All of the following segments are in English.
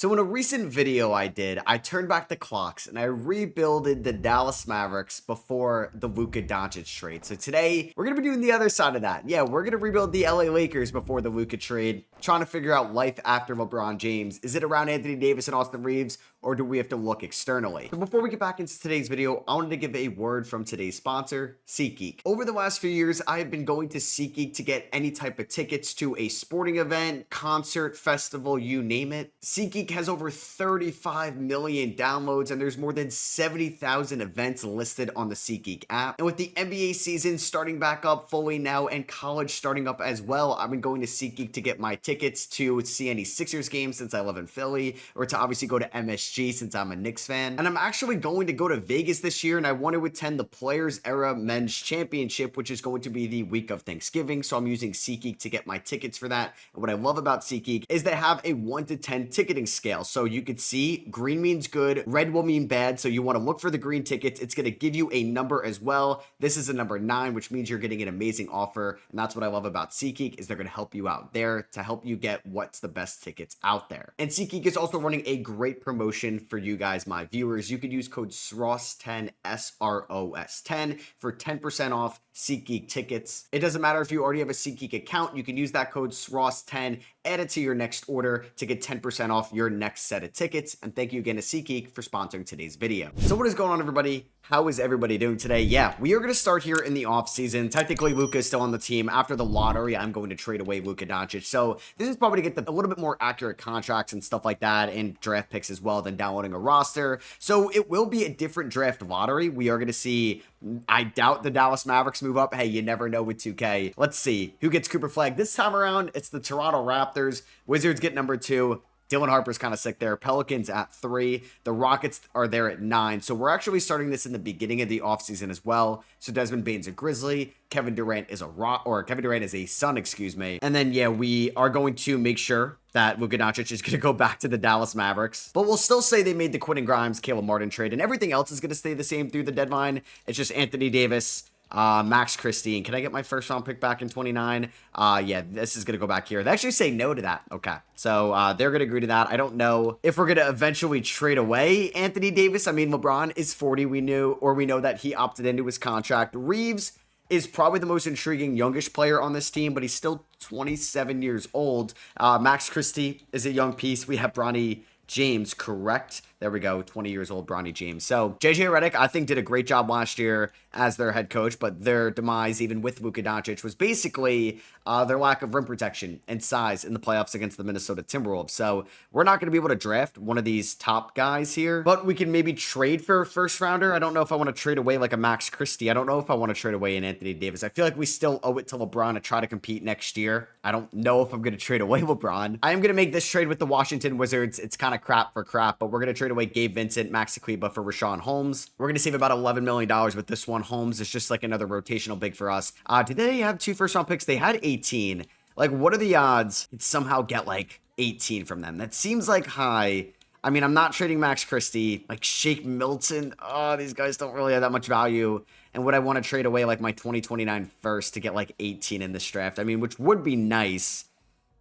So in a recent video I did, I turned back the clocks and I rebuilded the Dallas Mavericks before the Luka Doncic trade. So today we're going to be doing the other side of that. Yeah, we're going to rebuild the LA Lakers before the Luka trade, trying to figure out life after LeBron James. Is it around Anthony Davis and Austin Reeves, or do we have to look externally? So before we get back into today's video, I wanted to give a word from today's sponsor, SeatGeek. Over the last few years, I have been going to SeatGeek to get any type of tickets to a sporting event, concert, festival, you name it. SeatGeek has over 35 million downloads, and there's more than 70,000 events listed on the SeatGeek app. And with the NBA season starting back up fully now and college starting up as well, I've been going to SeatGeek to get my tickets to see any Sixers games since I live in Philly, or to obviously go to MSG since I'm a Knicks fan. And I'm actually going to go to Vegas this year, and I want to attend the Players Era Men's Championship, which is going to be the week of Thanksgiving. So I'm using SeatGeek to get my tickets for that. And what I love about SeatGeek is they have a 1 to 10 ticketing scale. So you could see green means good, red will mean bad. So you want to look for the green tickets. It's going to give you a number as well. This is a number 9, which means you're getting an amazing offer. And that's what I love about SeatGeek, is they're going to help you out there to help you get what's the best tickets out there. And SeatGeek is also running a great promotion for you guys, my viewers. You could use code SROS10, SROS10 for 10% off SeatGeek tickets. It doesn't matter if you already have a SeatGeek account. You can use that code SROS10, add it to your next order to get 10% off your next set of tickets. And thank you again to SeatGeek for sponsoring today's video. So what is going on, everybody? How is everybody doing today? Yeah, we are going to start here in the offseason. Technically, Luka is still on the team. After the lottery, I'm going to trade away Luka Doncic. So this is probably to get a little bit more accurate contracts and stuff like that, and draft picks as well, than downloading a roster. So it will be a different draft lottery. We are going to see, I doubt the Dallas Mavericks move up. Hey, you never know with 2K. Let's see who gets Cooper Flag. This time around, it's the Toronto Raptors. Wizards get number 2. Dylan Harper's kind of sick there. Pelicans at 3. The Rockets are there at 9. So we're actually starting this in the beginning of the offseason as well. So Desmond Bane's a Grizzly. Kevin Durant is a Sun, excuse me. And then, yeah, we are going to make sure that Luka Doncic is going to go back to the Dallas Mavericks. But we'll still say they made the Quentin Grimes, Caleb Martin trade, and everything else is going to stay the same through the deadline. It's just Anthony Davis, Max Christie. And can I get my first round pick back in 29? Yeah, this is going to go back here. They actually say no to that. Okay. So they're going to agree to that. I don't know if we're going to eventually trade away Anthony Davis. I mean, LeBron is 40. We know that he opted into his contract. Reeves is probably the most intriguing youngish player on this team, but he's still 27 years old. Max Christie is a young piece. We have Bronny James, correct? There we go, 20 years old, Bronny James. So JJ Redick, I think, did a great job last year as their head coach, but their demise, even with Luka Doncic, was basically their lack of rim protection and size in the playoffs against the Minnesota Timberwolves. So we're not going to be able to draft one of these top guys here, but we can maybe trade for a first rounder. I don't know if I want to trade away like a Max Christie. I don't know if I want to trade away an Anthony Davis. I feel like we still owe it to LeBron to try to compete next year. I don't know if I'm going to trade away LeBron. I am going to make this trade with the Washington Wizards. It's kind of crap for crap, but we're going to trade away Gabe Vincent, Maxi Kleber for Rashawn Holmes. We're going to save about $11 million with this one. Holmes is just like another rotational big for us. Did they have 2 first round picks? They had 18. Like, what are the odds to somehow get like 18 from them? That seems like high. I mean, I'm not trading Max Christie, like Shake Milton. Oh, these guys don't really have that much value. And would I want to trade away like my 2029 first to get like 18 in this draft? I mean, which would be nice.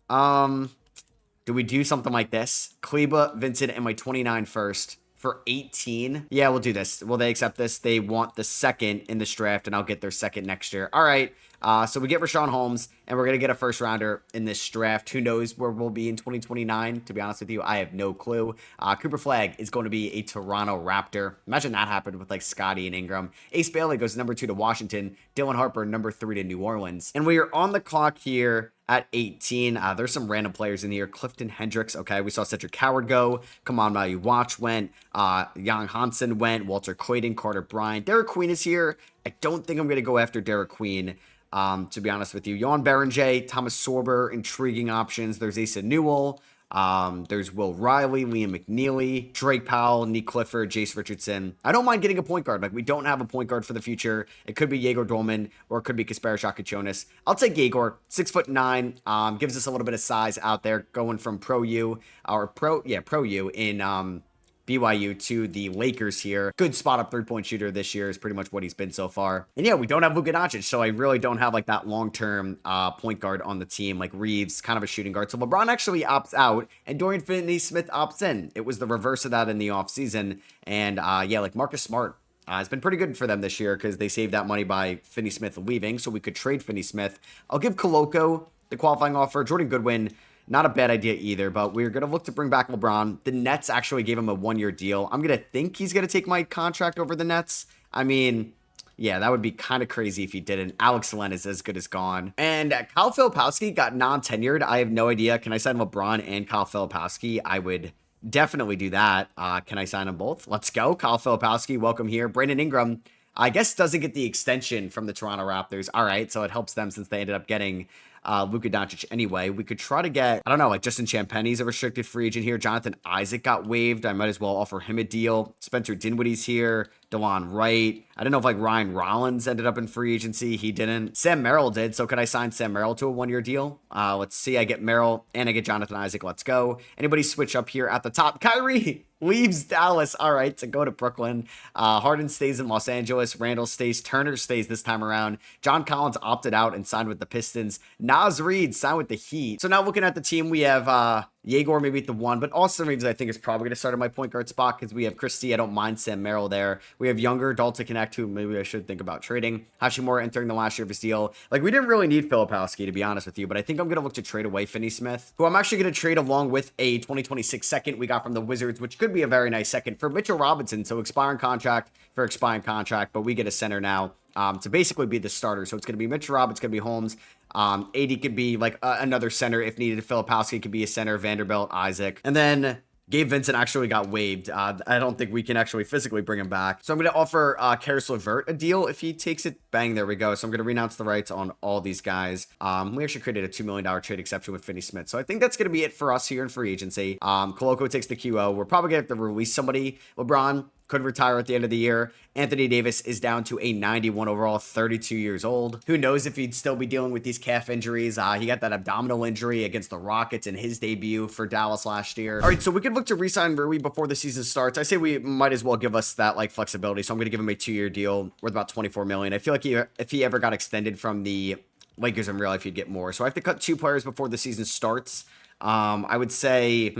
Do we do something like this? Kleber, Vincent, and my 29 first for 18? Yeah, we'll do this. Will they accept this? They want the second in this draft, and I'll get their second next year. All right. So we get Rashawn Holmes, and we're going to get a first rounder in this draft. Who knows where we'll be in 2029? To be honest with you, I have no clue. Cooper Flag is going to be a Toronto Raptor. Imagine that happened with like Scotty and Ingram. Ace Bailey goes number 2 to Washington. Dylan Harper, number 3 to New Orleans. And we are on the clock here at 18. There's some random players in here. Clifton Hendricks. Okay, we saw Cedric Howard go. Come on, Matthew Watch went. Jan Hansen went. Walter Clayton, Carter Bryant. Derek Queen is here. I don't think I'm going to go after Derek Queen. To be honest with you, Jan Berenger, Thomas Sorber, intriguing options. There's Asa Newell. There's Will Riley, Liam McNeely, Drake Powell, Nick Clifford, Jace Richardson. I don't mind getting a point guard. Like, we don't have a point guard for the future. It could be Yegor Dolman, or it could be Kasperi Shakachonis. I'll take Yegor, 6'9", gives us a little bit of size out there, going from Pro U in BYU to the Lakers here. Good spot up 3-point shooter this year is pretty much what he's been so far. And yeah, we don't have Luka Doncic, so I really don't have like that long-term point guard on the team. Like Reeves, kind of a shooting guard. So LeBron actually opts out and Dorian Finney-Smith opts in. It was the reverse of that in the offseason. And yeah, like Marcus Smart it's been pretty good for them this year because they saved that money by Finney-Smith leaving, so we could trade Finney-Smith. I'll give Koloko the qualifying offer. Jordan Goodwin, not a bad idea either, but we're going to look to bring back LeBron. The Nets actually gave him a 1-year deal. I'm going to think he's going to take my contract over the Nets. I mean, yeah, that would be kind of crazy if he didn't. Alex Len is as good as gone. And Kyle Filipowski got non-tenured. I have no idea. Can I sign LeBron and Kyle Filipowski? I would definitely do that. Can I sign them both? Let's go. Kyle Filipowski, welcome here. Brandon Ingram, I guess, doesn't get the extension from the Toronto Raptors. All right, so it helps them since they ended up getting Luka Doncic anyway. We could try to get, I don't know, like Justin Champagne's a restricted free agent here. Jonathan Isaac got waived. I might as well offer him a deal. Spencer Dinwiddie's here. DeLon Wright. I don't know if like Ryan Rollins ended up in free agency. He didn't. Sam Merrill did. So could I sign Sam Merrill to a 1-year deal? Let's see. I get Merrill and I get Jonathan Isaac. Let's go. Anybody switch up here at the top? Kyrie leaves Dallas. All right, to go to Brooklyn. Harden stays in Los Angeles. Randall stays. Turner stays this time around. John Collins opted out and signed with the Pistons. Naz Reid signed with the Heat. So now looking at the team, we have Yegor maybe at the 1, but Austin Reeves I think is probably going to start at my point guard spot because we have Christie. I don't mind Sam Merrill there. We have younger Dalton Connect, who maybe I should think about trading. Hashimura entering the last year of his deal. Like, we didn't really need Filipowski, to be honest with you, but I think I'm going to look to trade away Finney-Smith, who I'm actually going to trade along with a 2026 second we got from the Wizards, which could be a very nice second for Mitchell Robinson. So expiring contract for expiring contract, but we get a center now to basically be the starter. So it's going to be Mitchell Robinson, it's going to be Holmes. AD could be like another center if needed. Filipowski could be a center. Vanderbilt, Isaac. And then Gabe Vincent actually got waived. I don't think we can actually physically bring him back. So I'm going to offer Karis LeVert a deal if he takes it. Bang, there we go. So I'm going to renounce the rights on all these guys. We actually created a $2 million trade exception with Finney-Smith. So I think that's going to be it for us here in free agency. Koloko takes the QO. We're probably going to have to release somebody. LeBron could retire at the end of the year. Anthony Davis is down to a 91 overall, 32 years old. Who knows if he'd still be dealing with these calf injuries. He got that abdominal injury against the Rockets in his debut for Dallas last year. All right, so we could look to re-sign Rui before the season starts. I say we might as well give us that like flexibility. So I'm going to give him a 2-year deal worth about $24 million. I feel like if he ever got extended from the Lakers in real life, he'd get more. So I have to cut 2 players before the season starts. I would say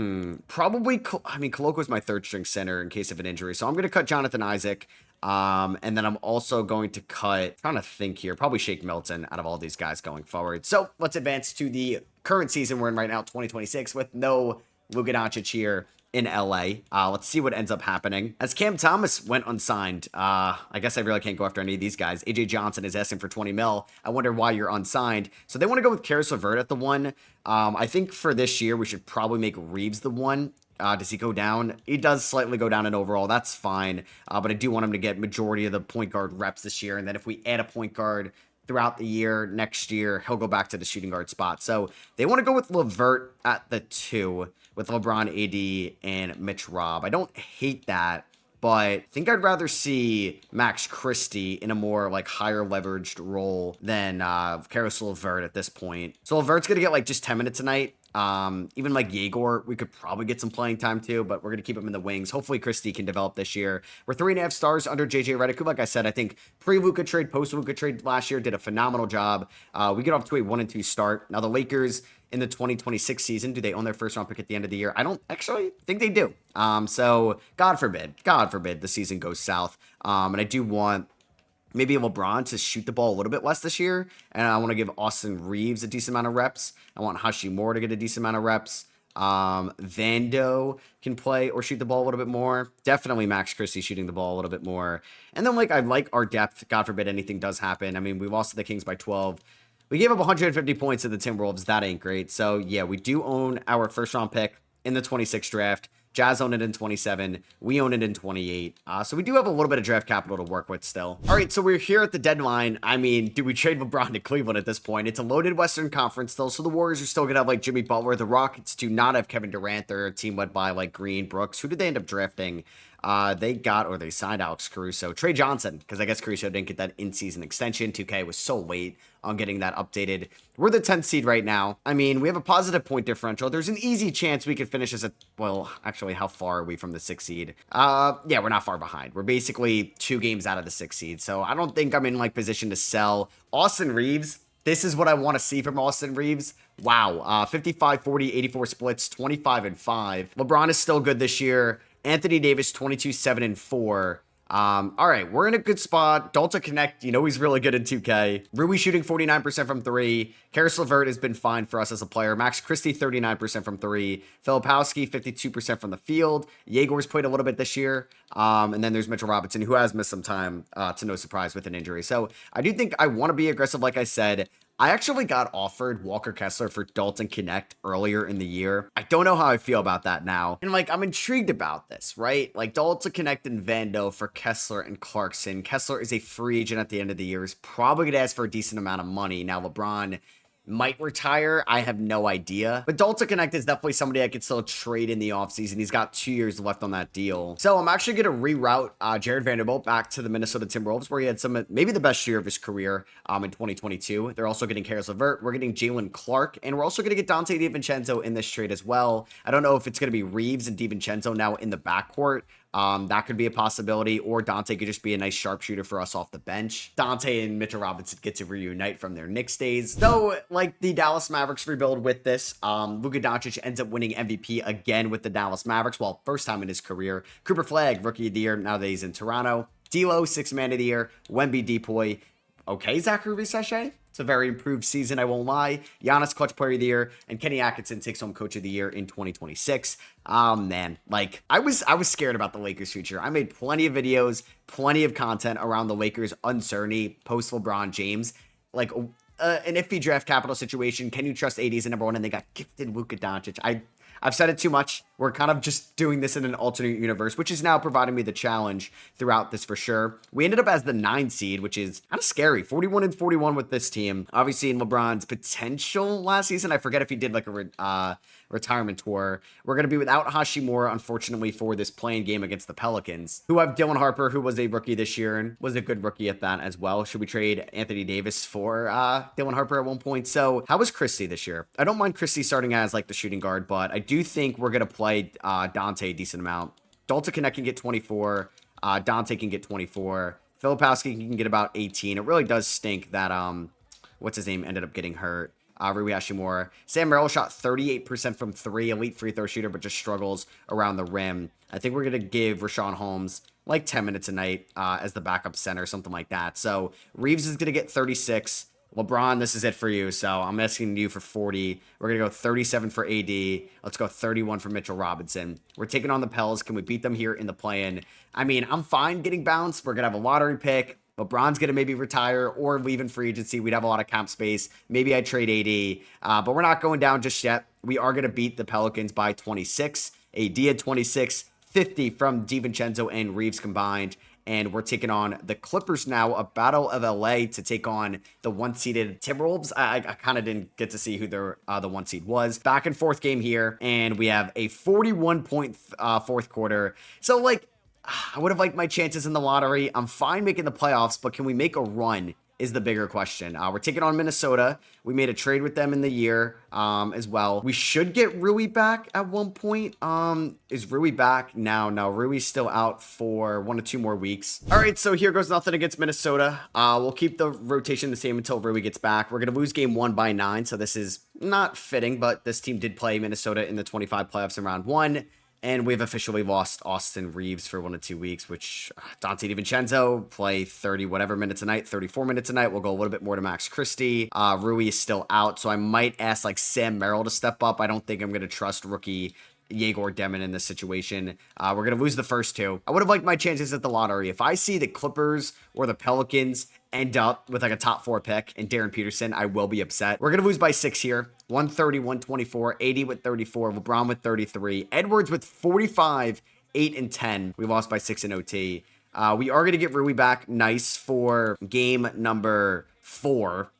probably, I mean, Koloko's my 3rd string center in case of an injury. So I'm going to cut Jonathan Isaac. And then I'm also going to cut, trying to think here, probably Shake Milton out of all these guys going forward. So let's advance to the current season we're in right now, 2026, with no Luka Doncic here in LA. Let's see what ends up happening. As Cam Thomas went unsigned, I guess I really can't go after any of these guys. AJ Johnson is asking for 20 mil. I wonder why you're unsigned. So they want to go with Karis LeVert at the 1. I think for this year, we should probably make Reeves the 1. Does he go down? He does slightly go down in overall. That's fine. But I do want him to get majority of the point guard reps this year. And then if we add a point guard throughout the year, next year, he'll go back to the shooting guard spot. So they want to go with LeVert at the 2 with LeBron, AD, and Mitch Rob. I don't hate that, but I think I'd rather see Max Christie in a more like higher leveraged role than Karis LeVert at this point. So LeVert's going to get like just 10 minutes a night. Even like Yegor, we could probably get some playing time too, but we're going to keep him in the wings. Hopefully Christie can develop this year. We're 3.5 stars under JJ Redick, who, like I said, I think pre-Luka trade, post-Luka trade last year did a phenomenal job. We get off to a 1-2 start. Now the Lakers in the 2026 season, do they own their 1st round pick at the end of the year? I don't actually think they do. So God forbid the season goes south. And I do want maybe LeBron to shoot the ball a little bit less this year. And I want to give Austin Reeves a decent amount of reps. I want Hashimura to get a decent amount of reps. Vando can play or shoot the ball a little bit more. Definitely Max Christie shooting the ball a little bit more. And then like I like our depth. God forbid anything does happen. I mean, we lost to the Kings by 12. We gave up 150 points to the Timberwolves. That ain't great. So yeah, we do own our 1st round pick in the 26 draft. Jazz own it in 27. We own it in 28. So we do have a little bit of draft capital to work with still. All right, so we're here at the deadline. I mean, do we trade LeBron to Cleveland at this point? It's a loaded Western Conference still, so the Warriors are still going to have, like, Jimmy Butler. The Rockets do not have Kevin Durant. They're a team led by, like, Green, Brooks. Who did they end up drafting? They signed Alex Caruso. Trey Johnson, because I guess Caruso didn't get that in-season extension. 2K was so late on getting that updated. We're the 10th seed right now. I mean, we have a positive point differential. There's an easy chance we could finish as a, well, actually, exactly how far are we from the 6th seed. Yeah, we're not far behind. We're basically 2 games out of the 6th seed. So I don't think I'm in like position to sell. Austin Reeves, this is what I want to see from Austin Reeves. Wow, 55, 40, 84 splits, 25 and 5. LeBron is still good this year. Anthony Davis, 22, 7 and 4. All right, we're in a good spot. Dalton Connect, you know he's really good in 2K. Rui shooting 49% from 3. Karis LeVert has been fine for us as a player. Max Christie, 39% from 3. Filipowski, 52% from the field. Yegor's played a little bit this year. And then there's Mitchell Robinson, who has missed some time, to no surprise, with an injury. So I do think I want to be aggressive, like I said. I actually got offered Walker Kessler for Dalton Connect earlier in the year. I don't know how I feel about that now. And like, I'm intrigued about this, right? Like Dalton Connect and Vando for Kessler and Clarkson. Kessler is a free agent at the end of the year. He's probably going to ask for a decent amount of money. Now, LeBron might retire. I have no idea. But Dalton Connect is definitely somebody I could still trade in the offseason. He's got 2 years left on that deal. So I'm actually going to reroute Jared Vanderbilt back to the Minnesota Timberwolves, where he had maybe the best year of his career in 2022. They're also getting Karis LeVert. We're getting Jalen Clark. And we're also going to get Dante DiVincenzo in this trade as well. I don't know if it's going to be Reeves and DiVincenzo now in the backcourt. That could be a possibility, or Dante could just be a nice sharpshooter for us off the bench. Dante and Mitchell Robinson get to reunite from their Knicks days. Though, like the Dallas Mavericks rebuild with this, Luka Doncic ends up winning MVP again with the Dallas Mavericks. Well, first time in his career. Cooper Flagg, Rookie of the Year, now that he's in Toronto. D'Lo, 6th Man of the Year. Wemby Depoy. Okay, Zachary Sachet. It's a very improved season, I won't lie. Giannis, Clutch Player of the Year, and Kenny Atkinson takes home Coach of the Year in 2026. Man, like I was scared about the Lakers' future. I made plenty of videos, plenty of content around the Lakers' uncertainty post LeBron James. Like an iffy draft capital situation. Can you trust AD as a number 1? And they got gifted Luka Doncic. I've said it too much. We're kind of just doing this in an alternate universe, which is now providing me the challenge throughout this for sure. We ended up as the 9 seed, which is kind of scary. 41 and 41 with this team. Obviously, in LeBron's potential last season, I forget if he did like a retirement tour. We're going to be without Hashimura, unfortunately, for this playing game against the Pelicans, who have Dylan Harper, who was a rookie this year and was a good rookie at that as well. Should we trade Anthony Davis for Dylan Harper at one point? So how was Christie this year? I don't mind Christie starting as like the shooting guard, but I do think we're going to play Dante a decent amount. Dalton Connect can get 24. Dante can get 24. Filipowski can get about 18. It really does stink that, what's his name, ended up getting hurt. Rui Hashimura. Sam Merrill shot 38% from 3, elite free throw shooter, but just struggles around the rim. I think we're going to give Rashawn Holmes like 10 minutes a night as the backup center, something like that. So Reeves is going to get 36. LeBron, this is it for you. So I'm asking you for 40. We're going to go 37 for AD. Let's go 31 for Mitchell Robinson. We're taking on the Pels. Can we beat them here in the play-in? I mean, I'm fine getting bounced. We're going to have a lottery pick. LeBron's going to maybe retire or leave in free agency. We'd have a lot of cap space. Maybe I trade AD, but we're not going down just yet. We are going to beat the Pelicans by 26. AD at 26, 50 from DiVincenzo and Reeves combined. And we're taking on the Clippers now, a battle of LA to take on the 1-seeded Timberwolves. I kind of didn't get to see who the 1 seed was. Back and forth game here, and we have a 41-point fourth quarter. So, like, I would have liked my chances in the lottery. I'm fine making the playoffs, but can we make a run is the bigger question. We're taking on Minnesota. We made a trade with them in the year as well. We should get Rui back at one point. Is Rui back now? No, Rui's still out for 1 to 2 more weeks. All right, so here goes nothing against Minnesota. We'll keep the rotation the same until Rui gets back. We're going to lose game 1 by 9, so this is not fitting, but this team did play Minnesota in the 25 playoffs in round 1. And we've officially lost Austin Reeves for 1 to 2 weeks, which Dante DiVincenzo play 30 whatever minutes a night, 34 minutes a night. We'll go a little bit more to Max Christie. Rui is still out, so I might ask like Sam Merrill to step up. I don't think I'm going to trust rookie Yegor Demon in this situation. We're going to lose the first 2. I would have liked my chances at the lottery. If I see the Clippers or the Pelicans end up with like a top 4 pick and Darren Peterson, I will be upset. We're going to lose by 6 here. 130, 124, 80 with 34, LeBron with 33, Edwards with 45, 8 and 10. We lost by 6 in OT. We are going to get Rui back. Nice for game number 4.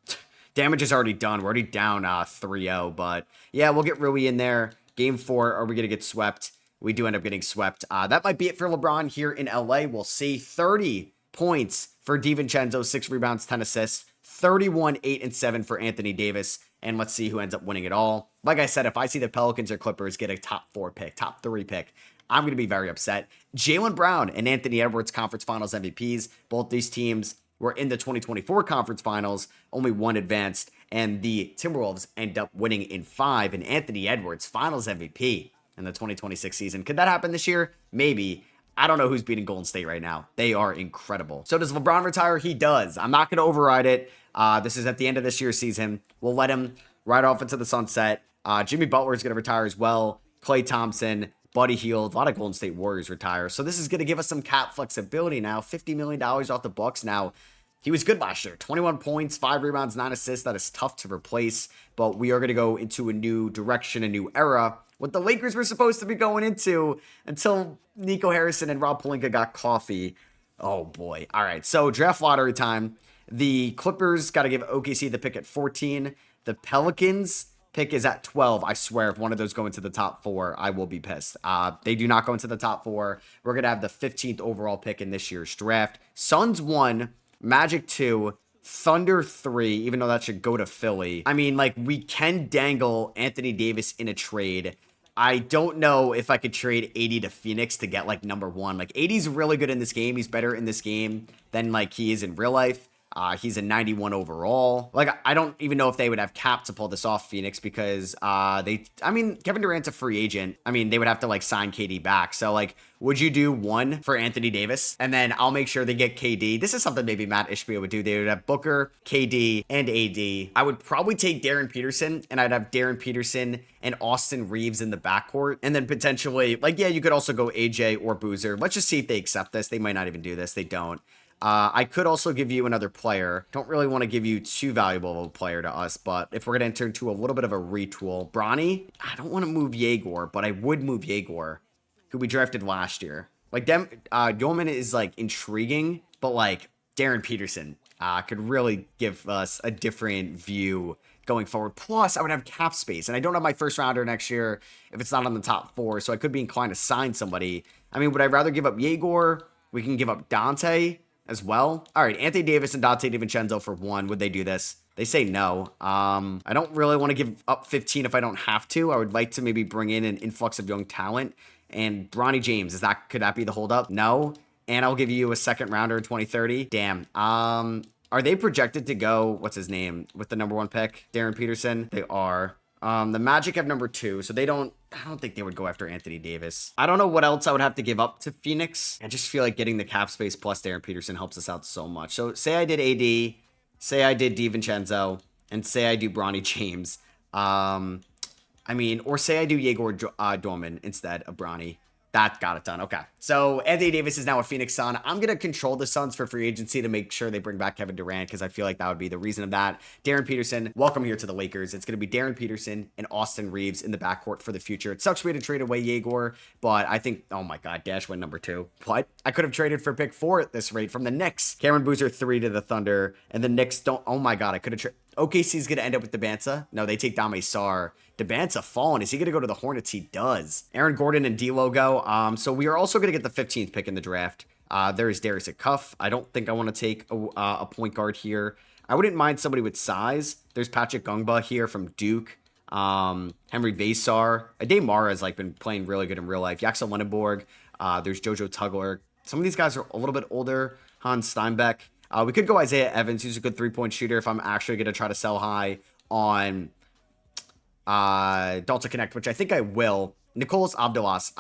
Damage is already done. We're already down 3-0, but yeah, we'll get Rui in there. Game 4, are we going to get swept? We do end up getting swept. That might be it for LeBron here in LA. We'll see 30 points for DiVincenzo, 6 rebounds, 10 assists, 31, 8 and 7 for Anthony Davis. And let's see who ends up winning it all. Like I said, if I see the Pelicans or Clippers get a top 4 pick, top 3 pick, I'm going to be very upset. Jaylen Brown and Anthony Edwards conference finals MVPs. Both these teams were in the 2024 conference finals. Only one advanced, and the Timberwolves end up winning in 5, and Anthony Edwards finals MVP in the 2026 season. Could that happen this year? Maybe. I don't know who's beating Golden State right now. They are incredible. So does LeBron retire? He does. I'm not going to override it. This is at the end of this year's season. We'll let him ride off into the sunset. Jimmy Butler is going to retire as well. Klay Thompson, Buddy Hield, a lot of Golden State Warriors retire. So this is going to give us some cap flexibility now. $50 million off the Bucks. Now, he was good last year. 21 points, 5 rebounds, 9 assists. That is tough to replace. But we are going to go into a new direction, a new era. What the Lakers were supposed to be going into until Nico Harrison and Rob Pelinka got coffee. Oh, boy. All right, so draft lottery time. The Clippers got to give OKC the pick at 14. The Pelicans pick is at 12. I swear, if one of those go into the top 4, I will be pissed. They do not go into the top 4. We're going to have the 15th overall pick in this year's draft. Suns 1, Magic 2, Thunder 3, even though that should go to Philly. I mean, like, we can dangle Anthony Davis in a trade. I don't know if I could trade AD to Phoenix to get, like, number 1. Like, AD's really good in this game. He's better in this game than, like, he is in real life. He's a 91 overall. Like, I don't even know if they would have cap to pull this off, Phoenix, because Kevin Durant's a free agent. I mean, they would have to, like, sign KD back. So, like, would you do 1 for Anthony Davis? And then I'll make sure they get KD. This is something maybe Matt Ishbia would do. They would have Booker, KD, and AD. I would probably take Darren Peterson, and I'd have Darren Peterson and Austin Reeves in the backcourt. And then potentially, like, yeah, you could also go AJ or Boozer. Let's just see if they accept this. They might not even do this. They don't. I could also give you another player. Don't really want to give you too valuable of a player to us, but if we're going to enter into a little bit of a retool, Bronny, I don't want to move Yegor, but I would move Yegor, who we drafted last year. Like, Yeoman is, like, intriguing, but, like, Darren Peterson could really give us a different view going forward. Plus, I would have cap space, and I don't have my first rounder next year if it's not on the top 4, so I could be inclined to sign somebody. I mean, would I rather give up Yegor? We can give up Dante as well. All right, Anthony Davis and Dante DiVincenzo for 1. Would they do this? They say no. I don't really want to give up 15 if I don't have to. I would like to maybe bring in an influx of young talent. And Bronny James, could that be the holdup? No. And I'll give you a second rounder in 2030. Damn. Are they projected to go, what's his name, with the number 1 pick? Darren Peterson? They are. The Magic have number 2, so I don't think they would go after Anthony Davis. I don't know what else I would have to give up to Phoenix. I just feel like getting the cap space plus Darren Peterson helps us out so much. So say I did AD, say I did DiVincenzo, and say I do Bronny James. Or say I do Yegor Dorman instead of Bronny. That got it done. Okay. So Anthony Davis is now a Phoenix Sun. I'm going to control the Suns for free agency to make sure they bring back Kevin Durant because I feel like that would be the reason of that. Darren Peterson, welcome here to the Lakers. It's going to be Darren Peterson and Austin Reeves in the backcourt for the future. It sucks we had to trade away Yegor, but I think, oh my God, Dash went number 2. What? I could have traded for pick 4 at this rate from the Knicks. Cameron Boozer 3 to the Thunder, and the Knicks don't, oh my God, I could have traded. OKC's going to end up with Debanza. No, they take Dame Sarr. Debanza fallen. Is he going to go to the Hornets? He does. Aaron Gordon and D'Lo go. So we are also going to get the 15th pick in the draft. There is Darius at Cuff. I don't think I want to take a point guard here. I wouldn't mind somebody with size. There's Patrick Gungba here from Duke. Henry Vasar. Ade Mara has been playing really good in real life. Yaxel Lenneborg. There's Jojo Tugler. Some of these guys are a little bit older. Hans Steinbeck. We could go Isaiah Evans, who's a good three-point shooter if I'm actually going to try to sell high on Delta Connect, which I think I will. Nicolas Abdelas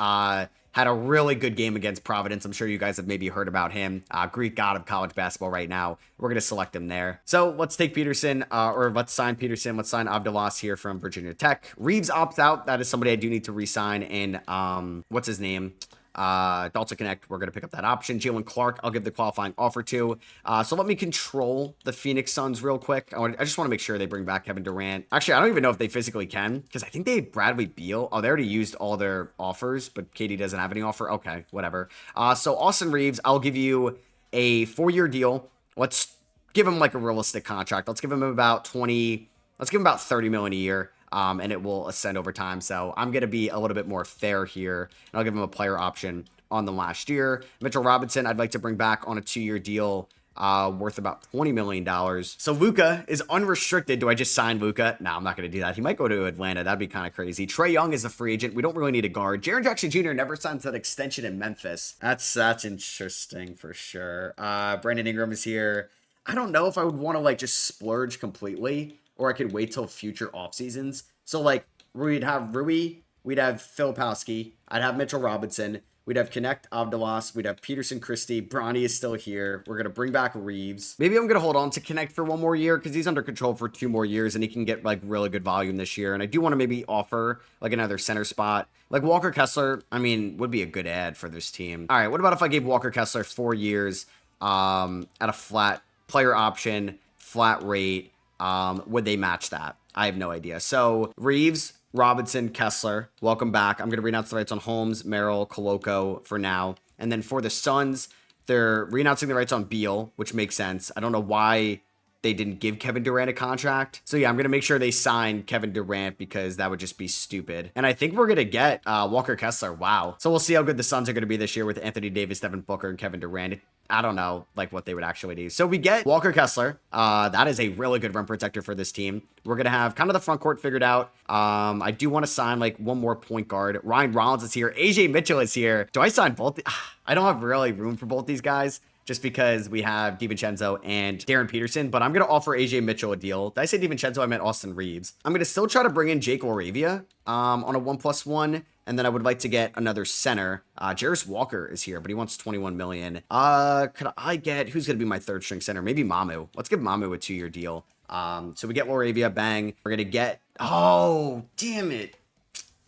had a really good game against Providence. I'm sure you guys have maybe heard about him. Greek god of college basketball right now. We're going to select him there. So let's take Peterson, or let's sign Peterson. Let's sign Abdelas here from Virginia Tech. Reeves opts out. That is somebody I do need to re-sign. And what's his name? Delta Connect, we're going to pick up that option. Jalen Clark, I'll give the qualifying offer to. So let me control the Phoenix Suns real quick. I just want to make sure they bring back Kevin Durant. Actually, I don't even know if they physically can, because I think they have Bradley Beal. Oh, they already used all their offers, but KD doesn't have any offer. Okay, whatever. So Austin Reeves, I'll give you a 4-year deal. Let's give him a realistic contract. Let's give him about 20, let's give him about 30 million a year. And it will ascend over time. So I'm going to be a little bit more fair here. And I'll give him a player option on the last year. Mitchell Robinson, I'd like to bring back on a 2-year deal. worth about $20 million. So Luka is unrestricted. Do I just sign Luka? No, I'm not going to do that. He might go to Atlanta. That'd be kind of crazy. Trae Young is a free agent. We don't really need a guard. Jaren Jackson Jr. never signs that extension in Memphis. That's interesting for sure. Brandon Ingram is here. I don't know if I would want to like just splurge completely, or I could wait till future off seasons. So like we'd have Rui, we'd have Filipowski, I'd have Mitchell Robinson, we'd have Connect Abdelas, we'd have Peterson Christie, Bronny is still here. We're gonna bring back Reeves. Maybe I'm gonna hold on to Connect for one more year because he's under control for 2 more years and he can get like really good volume this year. And I do want to maybe offer like another center spot. Like Walker Kessler, I mean, would be a good ad for this team. All right, what about if I gave Walker Kessler 4 years at a flat player option, flat rate? Would they match that? I have no idea. So Reeves, Robinson, Kessler, welcome back. I'm going to renounce the rights on Holmes, Merrill, Koloko for now. And then for the Suns, they're renouncing the rights on Beal, which makes sense. I don't know why they didn't give Kevin Durant a contract. So yeah, I'm going to make sure they sign Kevin Durant because that would just be stupid. And I think we're going to get Walker Kessler. Wow. So we'll see how good the Suns are going to be this year with Anthony Davis, Devin Booker, and Kevin Durant. I don't know like what they would actually do. So we get Walker Kessler. That is a really good rim protector for this team. We're going to have kind of the front court figured out. I do want to sign like one more point guard. Ryan Rollins is here. AJ Mitchell is here. Do I sign both? I don't have really room for both these guys just because we have DiVincenzo and Darren Peterson, but I'm going to offer AJ Mitchell a deal. Did I say DiVincenzo? I meant Austin Reeves. I'm going to still try to bring in Jake Laravia on a 1+1. And then I would like to get another center. Jarris Walker is here, but he wants $21 million. Could I get, who's going to be my third string center? Maybe Mamu. Let's give Mamu a 2-year deal. So we get Laravia, bang. We're going to get, oh, damn it.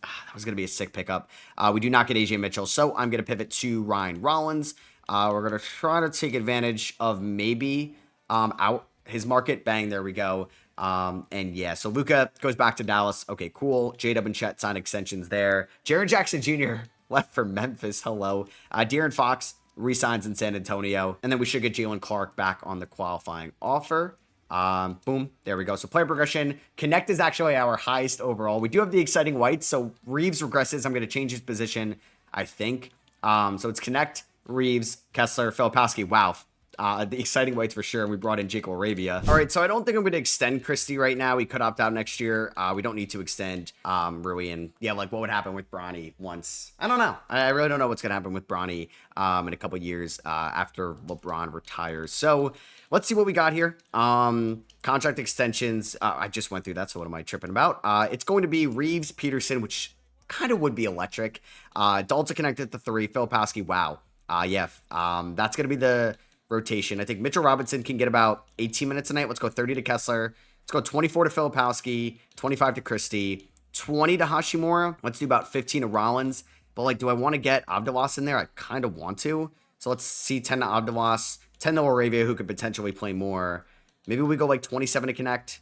That was going to be a sick pickup. We do not get AJ Mitchell, so I'm going to pivot to Ryan Rollins. We're going to try to take advantage of maybe out his market. Bang, there we go. And yeah, so Luka goes back to Dallas. Okay, cool. J-Dub and Chet signed extensions there. Jaren Jackson Jr. left for Memphis. Hello. De'Aaron Fox resigns in San Antonio. And then we should get Jalen Clark back on the qualifying offer. Boom. There we go. So player progression. Connect is actually our highest overall. We do have the exciting whites. So Reeves regresses. I'm going to change his position, I think. So it's Connect, Reeves, Kessler, Filipowski. Wow. The exciting whites for sure. We brought in Jake Laravia. All right, so I don't think I'm going to extend Christie right now. We could opt out next year. We don't need to extend Rui. And yeah, like what would happen with Bronny once? I don't know. I really don't know what's going to happen with Bronny in a couple years after LeBron retires. So let's see what we got here. Contract extensions. I just went through that, so what am I tripping about? It's going to be Reeves, Peterson, which kind of would be electric. Dalton connected to 3. Filipowski, wow. Yeah, that's going to be the rotation. I think Mitchell Robinson can get about 18 minutes a night. Let's go 30 to Kessler. Let's go 24 to Filipowski, 25 to Christie, 20 to Hashimura. Let's do about 15 to Rollins. But like, do I want to get Abdelas in there? I kind of want to. So let's see 10 to Abdelas, 10 to Laravia, who could potentially play more. Maybe we go like 27 to Connect,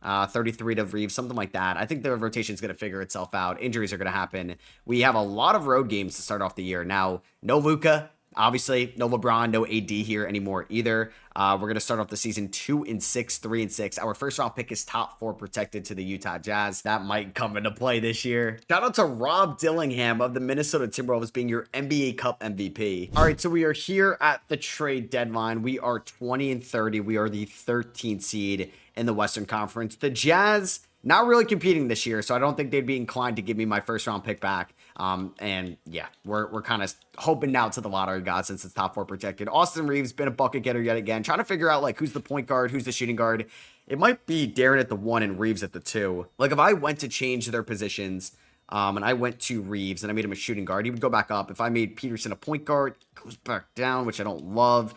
33 to Reeves, something like that. I think the rotation is going to figure itself out. Injuries are going to happen. We have a lot of road games to start off the year. Now, no Luka. Obviously, no LeBron, no AD here anymore either. We're going to start off the season 2-6, 3-6. Our first round pick is top 4 protected to the Utah Jazz. That might come into play this year. Shout out to Rob Dillingham of the Minnesota Timberwolves being your NBA Cup MVP. All right, so we are here at the trade deadline. We are 20-30. We are the 13th seed in the Western Conference. The Jazz not really competing this year, so I don't think they'd be inclined to give me my first round pick back. And yeah, we're kind of hoping now to the lottery god since it's top 4 protected. Austin Reeves been a bucket getter yet again, trying to figure out like who's the point guard, who's the shooting guard. It might be Darren at the 1 and Reeves at the 2. Like if I went to change their positions, and I went to Reeves and I made him a shooting guard, he would go back up. If I made Peterson a point guard, goes back down, which I don't love.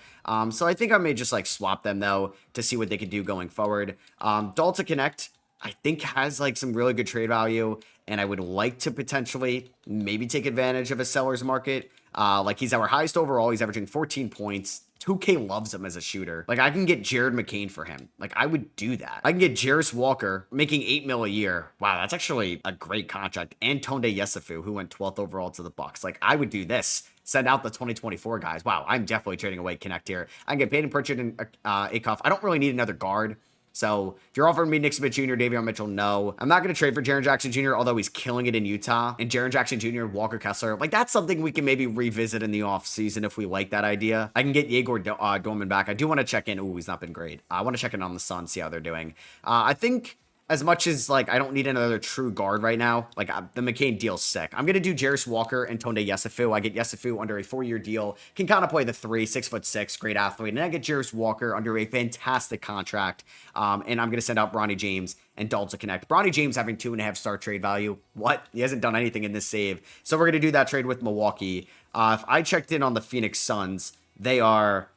So I think I may just like swap them though to see what they could do going forward. Dalton Connect, I think has like some really good trade value, and I would like to potentially maybe take advantage of a seller's market. Like he's our highest overall. He's averaging 14 points. 2K loves him as a shooter. Like I can get Jared McCain for him. Like I would do that. I can get Jarris Walker making $8 million a year. Wow, that's actually a great contract. And Tonde Yesufu, who went 12th overall to the Bucks. Like I would do this. Send out the 2024 guys. Wow, I'm definitely trading away Connect here. I can get Peyton Pritchard and Acuff. I don't really need another guard. So if you're offering me Nick Smith Jr., Davion Mitchell, no. I'm not going to trade for Jaren Jackson Jr., although he's killing it in Utah. And Jaren Jackson Jr., Walker Kessler, like that's something we can maybe revisit in the offseason if we like that idea. I can get Yegor Dorman back. I do want to check in. Ooh, he's not been great. I want to check in on the Suns, see how they're doing. I think as much as, like, I don't need another true guard right now, like, the McCain deal's sick. I'm going to do Jarris Walker and Tonde Yesufu. I get Yesufu under a 4-year deal. Can kind of play the 3, 6'6", great athlete. And I get Jarris Walker under a fantastic contract. And I'm going to send out Bronny James and Dalton Connect. Bronny James having 2.5-star trade value. What? He hasn't done anything in this save. So we're going to do that trade with Milwaukee. If I checked in on the Phoenix Suns, they are,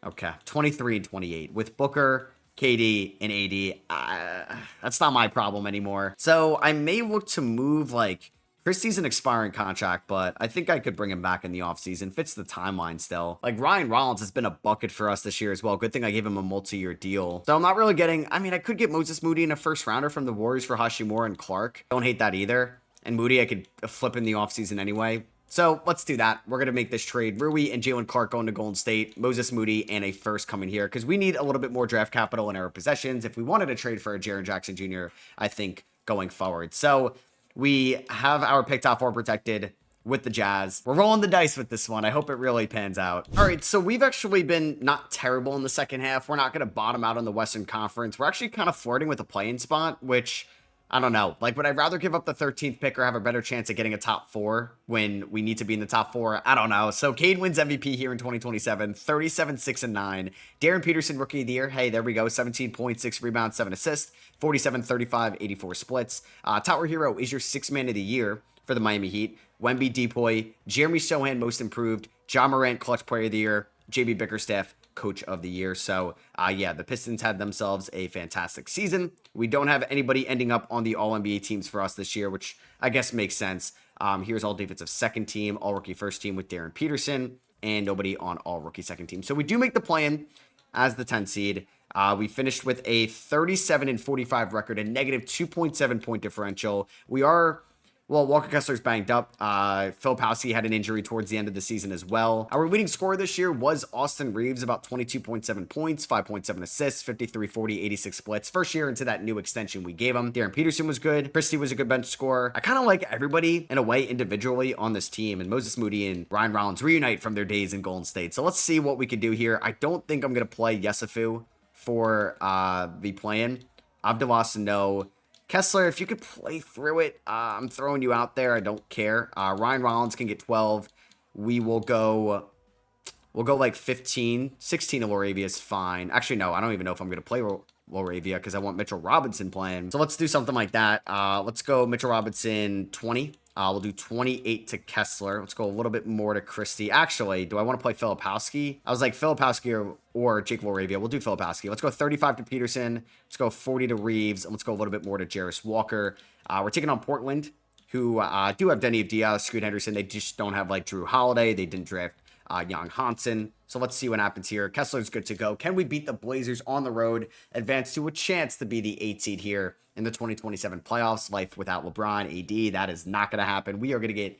okay, 23 and 28 with Booker, KD, and AD. That's not my problem anymore. So I may look to move, like, Christie's an expiring contract, but I think I could bring him back in the offseason. Fits the timeline still. Like, Ryan Rollins has been a bucket for us this year as well. Good thing I gave him a multi-year deal. So I'm not really getting, I mean, I could get Moses Moody in a first rounder from the Warriors for Hashimura and Clark. Don't hate that either. And Moody I could flip in the offseason anyway. So let's do that. We're going to make this trade. Rui and Jalen Clark going to Golden State, Moses Moody, and a first coming here because we need a little bit more draft capital in our possessions if we wanted to trade for a Jaren Jackson Jr., I think, going forward. So we have our pick top 4 protected with the Jazz. We're rolling the dice with this one. I hope it really pans out. All right, so we've actually been not terrible in the second half. We're not going to bottom out in the Western Conference. We're actually kind of flirting with a play-in spot, which I don't know. Like, would I rather give up the 13th pick or have a better chance at getting a top 4 when we need to be in the top 4? I don't know. So Cade wins MVP here in 2027, 37, 6, and 9. Darren Peterson, Rookie of the Year. Hey, there we go. 17 points, 6 rebounds, 7 assists, 47, 35, 84 splits. Tower Hero is your 6th man of the year for the Miami Heat. Wemby, Depoy, Jeremy Sohan, Most Improved, John Morant, Clutch Player of the Year, JB Bickerstaff, Coach of the Year. So, yeah, the Pistons had themselves a fantastic season. We don't have anybody ending up on the All-NBA teams for us this year, which I guess makes sense. Here's All-Defensive Second Team, All-Rookie First Team with Darren Peterson, and nobody on All-Rookie Second Team. So we do make the play-in as the 10 seed. We finished with a 37 and 45 record, a negative 2.7 point differential. We are... Well, Walker Kessler's banged up. Filipowski had an injury towards the end of the season as well. Our leading scorer this year was Austin Reeves, about 22.7 points, 5.7 assists, 53, 40, 86 splits. First year into that new extension we gave him. Darren Peterson was good. Christie was a good bench scorer. I kind of like everybody in a way individually on this team, and Moses Moody and Ryan Rollins reunite from their days in Golden State. So let's see what we can do here. I don't think I'm going to play Yesufu for the play-in. Abdullah, no. Kessler, if you could play through it, I'm throwing you out there. I don't care. Ryan Rollins can get 12. We'll go like 15. 16 of Laravia is fine. Actually, no, I don't even know if I'm going to play Laravia because I want Mitchell Robinson playing. So let's do something like that. Let's go Mitchell Robinson 20. We'll do 28 to Kessler. Let's go a little bit more to Christie. Actually, do I want to play Filipowski? I was like Filipowski or Jake Laravia. We'll do Filipowski. Let's go 35 to Peterson. Let's go 40 to Reeves. And let's go a little bit more to Jarris Walker. We're taking on Portland, who do have Denny Avdia, Scoot Henderson. They just don't have like Drew Holiday. They didn't draft Jan Hansen. So let's see what happens here. Kessler's good to go. Can we beat the Blazers on the road? Advance to a chance to be the 8 seed here in the 2027 playoffs. Life without LeBron, AD, that is not going to happen. We are going to get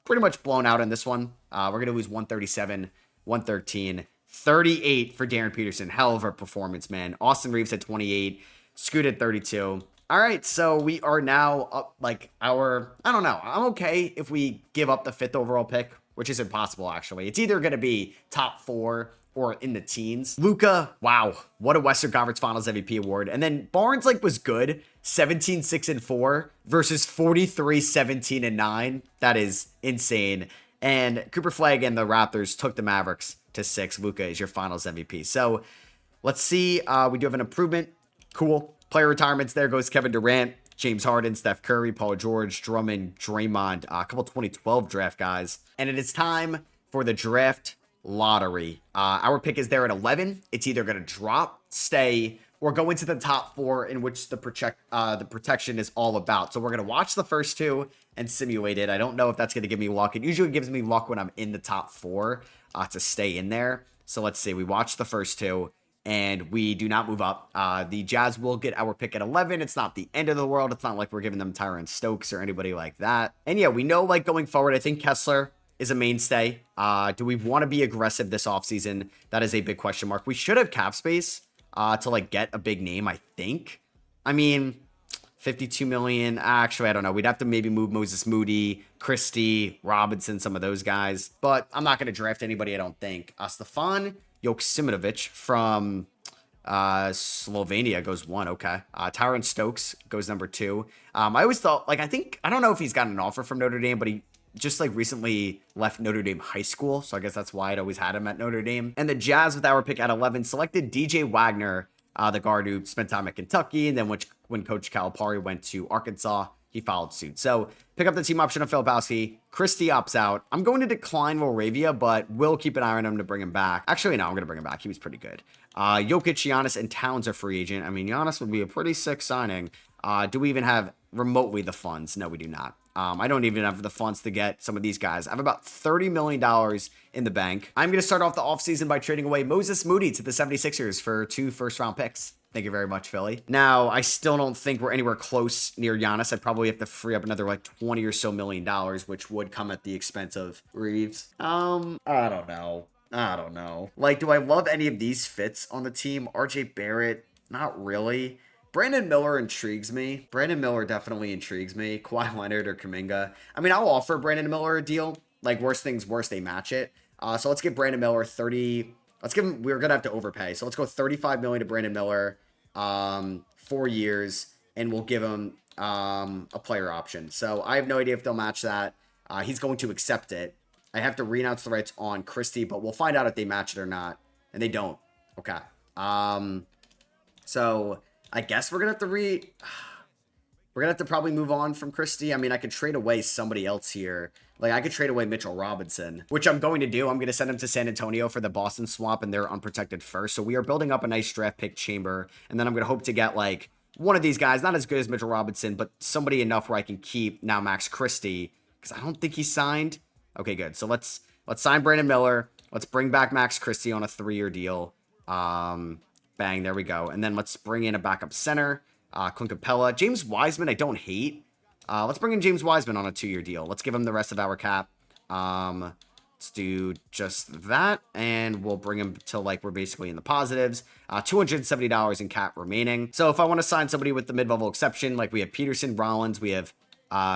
pretty much blown out in this one. We're going to lose 137, 113, 38 for Darren Peterson. Hell of a performance, man. Austin Reeves at 28, Scoot at 32. All right, so we are now up like I don't know. I'm okay if we give up the 5th overall pick, which is impossible, actually. It's either going to be top 4 or in the teens. Luka, wow, what a Western Conference Finals MVP award. And then Barnes was good, 17, 6, and 4 versus 43, 17, and 9. That is insane. And Cooper Flagg and the Raptors took the Mavericks to 6. Luka is your Finals MVP. So let's see. We do have an improvement. Cool. Player retirements. There goes Kevin Durant, James Harden, Steph Curry, Paul George, Drummond, Draymond, a couple 2012 draft guys. And it is time for the draft lottery. Our pick is there at 11. It's either going to drop, stay, or go into the top 4, in which the protection is all about. So we're going to watch the first 2 and simulate it. I don't know if that's going to give me luck. It usually gives me luck when I'm in the top 4 to stay in there. So let's see. We watch the first 2. And we do not move up. The Jazz will get our pick at 11. It's not the end of the world. It's not like we're giving them Tyron Stokes or anybody like that. And yeah, we know like going forward, I think Kessler is a mainstay. Do we want to be aggressive this offseason? That is a big question mark. We should have cap space. to like get a big name, I think. I mean, 52 million. Actually, I don't know. We'd have to maybe move Moses Moody, Christie, Robinson, some of those guys. But I'm not going to draft anybody, I don't think. Stefan Joksimovic from Slovenia goes 1. Okay. Tyron Stokes goes number 2. I always thought, like, I don't know if he's gotten an offer from Notre Dame, but he just like recently left Notre Dame high school. So I guess that's why I'd always had him at Notre Dame. And the Jazz with our pick at 11 selected DJ Wagner, the guard who spent time at Kentucky. And then when Coach Calipari went to Arkansas, he followed suit. So pick up the team option of Filipowski. Christie opts out. I'm going to decline Laravia, but we'll keep an eye on him to bring him back. Actually, no, I'm going to bring him back. He was pretty good. Jokic, Giannis, and Towns are free agent. I mean, Giannis would be a pretty sick signing. Do we even have remotely the funds? No, we do not. I don't even have the funds to get some of these guys. I have about $30 million in the bank. I'm going to start off the offseason by trading away Moses Moody to the 76ers for 2 first-round picks. Thank you very much, Philly. Now, I still don't think we're anywhere close near Giannis. I'd probably have to free up another like 20 or so million dollars, which would come at the expense of Reeves. I don't know. Like, do I love any of these fits on the team? RJ Barrett? Not really. Brandon Miller intrigues me. Brandon Miller definitely intrigues me. Kawhi Leonard or Kuminga. I mean, I'll offer Brandon Miller a deal. Like, worst things worst, they match it. So let's give Brandon Miller 30. Let's give him, we're going to have to overpay. So let's go 35 million to Brandon Miller, 4 years, and we'll give him a player option. So I have no idea if they'll match that. He's going to accept it. I have to renounce the rights on Christie, but we'll find out if they match it or not. And they don't. Okay. So I guess we're going to have to we're going to have to probably move on from Christie. I mean, I could trade away somebody else here. Like, I could trade away Mitchell Robinson, which I'm going to do. I'm going to send him to San Antonio for the Boston swap and their unprotected first. So we are building up a nice draft pick chamber. And then I'm going to hope to get, like, one of these guys, not as good as Mitchell Robinson, but somebody enough where I can keep now Max Christie, because I don't think he's signed. Okay, good. So let's sign Brandon Miller. Let's bring back Max Christie on a 3-year deal. Bang, there we go. And then let's bring in a backup center. Clint Capella. James Wiseman, I don't hate. Let's bring in James Wiseman on a 2-year deal. Let's give him the rest of our cap. Let's do just that, and we'll bring him to, like, we're basically in the positives. $270 in cap remaining. So if I want to sign somebody with the mid-level exception, like we have Peterson, Rollins, we have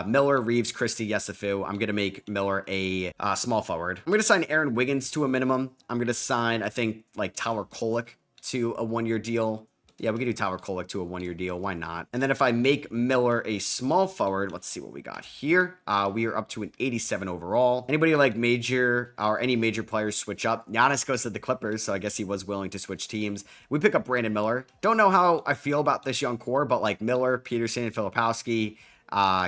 Miller, Reeves, Christie, Yesufu. I'm going to make Miller a small forward. I'm going to sign Aaron Wiggins to a minimum. I'm going to sign, I think, like Tyler Kolek to a 1-year deal. Yeah, we could do Tyler Kolek to a 1-year deal. Why not? And then if I make Miller a small forward, let's see what we got here. We are up to an 87 overall. Anybody like major or any major players switch up? Giannis goes to the Clippers, so I guess he was willing to switch teams. We pick up Brandon Miller. Don't know how I feel about this young core, but like Miller, Peterson, Filipowski,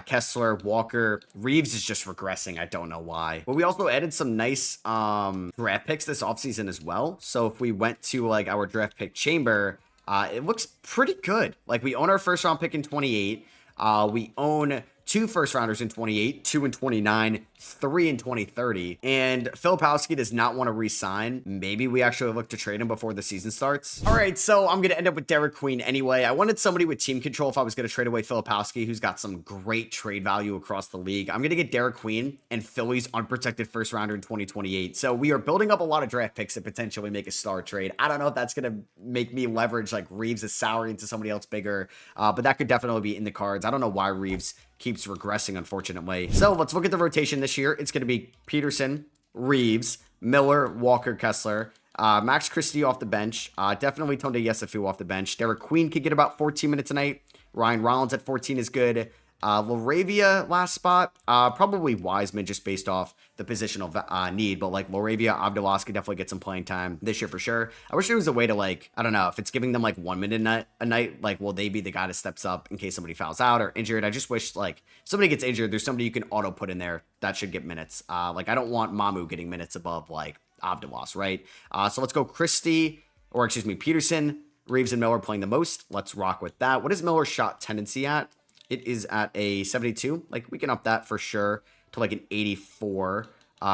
Kessler, Walker, Reeves is just regressing. I don't know why. But we also added some nice draft picks this offseason as well. So if we went to like our draft pick chamber, it looks pretty good. Like, we own our first round pick in 28. We own 2 first rounders in 28, 2 in 29, 3 in 2030. And Filipowski does not want to re-sign. Maybe we actually look to trade him before the season starts. All right, so I'm going to end up with Derek Queen anyway. I wanted somebody with team control if I was going to trade away Filipowski, who's got some great trade value across the league. I'm going to get Derek Queen and Philly's unprotected first rounder in 2028. So we are building up a lot of draft picks to potentially make a star trade. I don't know if that's going to make me leverage like Reeves' salary into somebody else bigger, but that could definitely be in the cards. I don't know why Reeves keeps regressing, unfortunately. So let's look at the rotation this year. It's going to be Peterson, Reeves, Miller, Walker, Kessler, Max Christie off the bench, definitely Tonde Yesufu off the bench. Derek Queen could get about 14 minutes a night. Ryan Rollins at 14 is good. Laravia last spot, probably Wiseman just based off the positional need, but like Laravia, Abdulas could definitely get some playing time this year for sure. I wish there was a way to like, I don't know, if it's giving them like 1 minute a night, like will they be the guy that steps up in case somebody fouls out or injured? I just wish like somebody gets injured, there's somebody you can auto put in there that should get minutes. Like I don't want Mamu getting minutes above like Abdulas, right? So let's go Peterson, Reeves and Miller playing the most. Let's rock with that. What is Miller's shot tendency at? It is at a 72. Like, we can up that for sure to like an 84.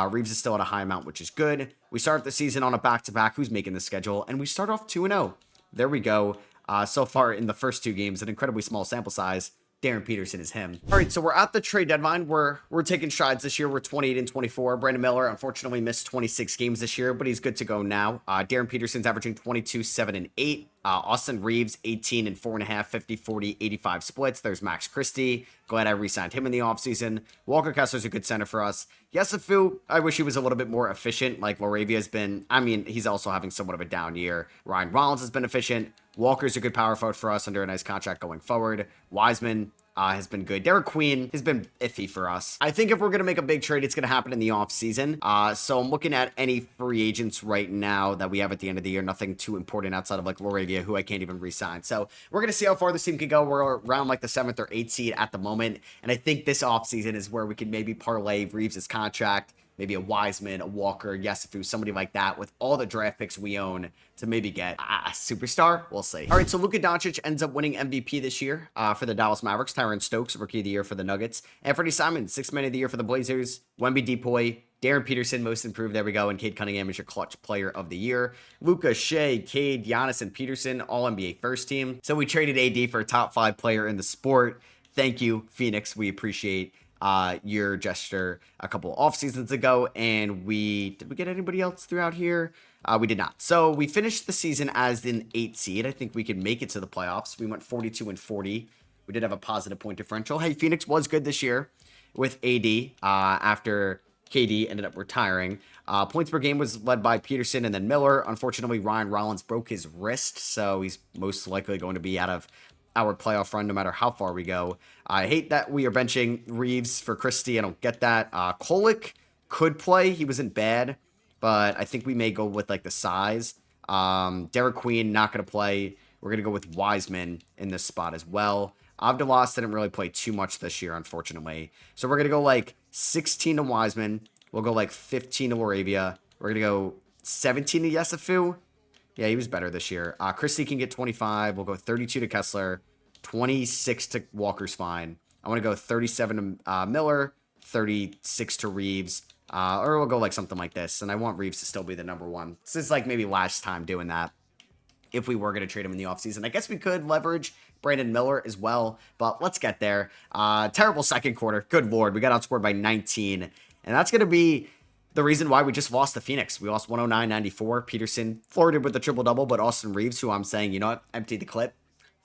Reeves is still at a high amount, which is good. We start the season on a back-to-back. Who's making the schedule? And we start off 2-0. There we go. So far in the first 2 games, an incredibly small sample size. Darren Peterson is him. All right, so we're at the trade deadline. We're taking strides this year. We're 28 and 24. Brandon Miller unfortunately missed 26 games this year, but he's good to go now. Darren Peterson's averaging 22, 7, and 8. Austin Reeves, 18 and 4.5, 50, 40, 85 splits. There's Max Christie. Glad I re-signed him in the offseason. Walker Kessler's a good center for us. Yesufu, I wish he was a little bit more efficient. Like Laravia's been, I mean, he's also having somewhat of a down year. Ryan Rollins has been efficient. Walker's a good power forward for us under a nice contract going forward. Wiseman has been good. Derek Queen has been iffy for us. I think if we're going to make a big trade, it's going to happen in the offseason. So I'm looking at any free agents right now that we have at the end of the year. Nothing too important outside of like Laravia, who I can't even re-sign. So we're going to see how far this team can go. We're around like the 7th or 8th seed at the moment. And I think this offseason is where we can maybe parlay Reeves' contract, maybe a Wiseman, a Walker, Yesufu, somebody like that with all the draft picks we own to maybe get a superstar. We'll see. All right, so Luka Doncic ends up winning MVP this year for the Dallas Mavericks. Tyron Stokes, Rookie of the Year for the Nuggets. Anthony Simon, 6th Man of the Year for the Blazers. Wemby Depoy, Darren Peterson, Most Improved. There we go. And Cade Cunningham is your Clutch Player of the Year. Luka, Shea, Cade, Giannis, and Peterson, all NBA first team. So we traded AD for a top 5 player in the sport. Thank you, Phoenix. We appreciate your gesture a couple off seasons ago. And did we get anybody else throughout here? We did not. So we finished the season as an 8 seed. I think we could make it to the playoffs. We went 42 and 40. We did have a positive point differential. Hey, Phoenix was good this year with AD after KD ended up retiring. Points per game was led by Peterson and then Miller. Unfortunately, Ryan Rollins broke his wrist, so he's most likely going to be out of our playoff run no matter how far we go. I hate that we are benching Reeves for Christie. I don't get that. Kolek could play. He wasn't bad, but I think we may go with like the size. Derek Queen not going to play. We're going to go with Wiseman in this spot as well. Abdelas didn't really play too much this year, unfortunately. So we're going to go like 16 to Wiseman. We'll go like 15 to Laravia. We're going to go 17 to Yesufu. Yeah, he was better this year. Christie can get 25. We'll go 32 to Kessler. 26 to Walker's fine. I want to go 37 to Miller. 36 to Reeves. Or we'll go like something like this. And I want Reeves to still be the number 1. This is like maybe last time doing that. If we were going to trade him in the offseason. I guess we could leverage Brandon Miller as well. But let's get there. Terrible second quarter. Good Lord. We got outscored by 19. And that's going to be the reason why we just lost to Phoenix. We lost 109-94. Peterson flirted with the triple-double, but Austin Reeves, who I'm saying, you know what, empty the clip.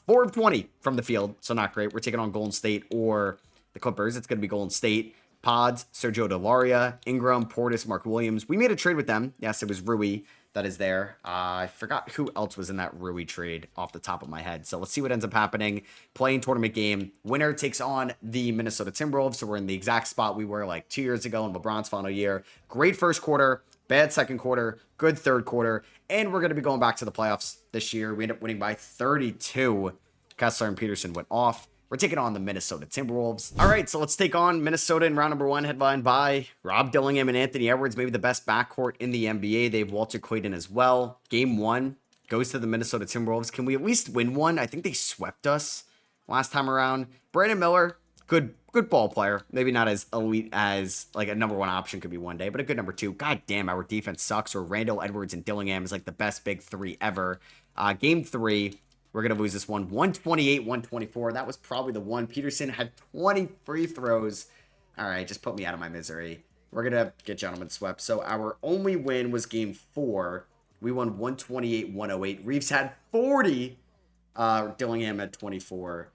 4 of 20 from the field, so not great. We're taking on Golden State or the Clippers. It's going to be Golden State. Pods, Sergio Delaria, Ingram, Portis, Mark Williams. We made a trade with them. Yes, it was Rui that is there. I forgot who else was in that Rui trade off the top of my head. So let's see what ends up happening. Playing tournament game. Winner takes on the Minnesota Timberwolves. So we're in the exact spot we were like 2 years ago in LeBron's final year. Great first quarter, bad second quarter, good third quarter. And we're going to be going back to the playoffs this year. We end up winning by 32. Kessler and Peterson went off. We're taking on the Minnesota Timberwolves. All right, so let's take on Minnesota in round number 1, headlined by Rob Dillingham and Anthony Edwards, maybe the best backcourt in the NBA. They have Walter Clayton as well. Game 1 goes to the Minnesota Timberwolves. Can we at least win one? I think they swept us last time around. Brandon Miller, good ball player. Maybe not as elite as like a number 1 option could be one day, but a good number 2. God damn, our defense sucks. Or Randall Edwards and Dillingham is like the best big 3 ever. Game 3. We're going to lose this one, 128-124. That was probably the one. Peterson had 20 free throws. All right, just put me out of my misery. We're going to get gentlemen swept. So our only win was game 4. We won 128-108. Reeves had 40. Dillingham had 24.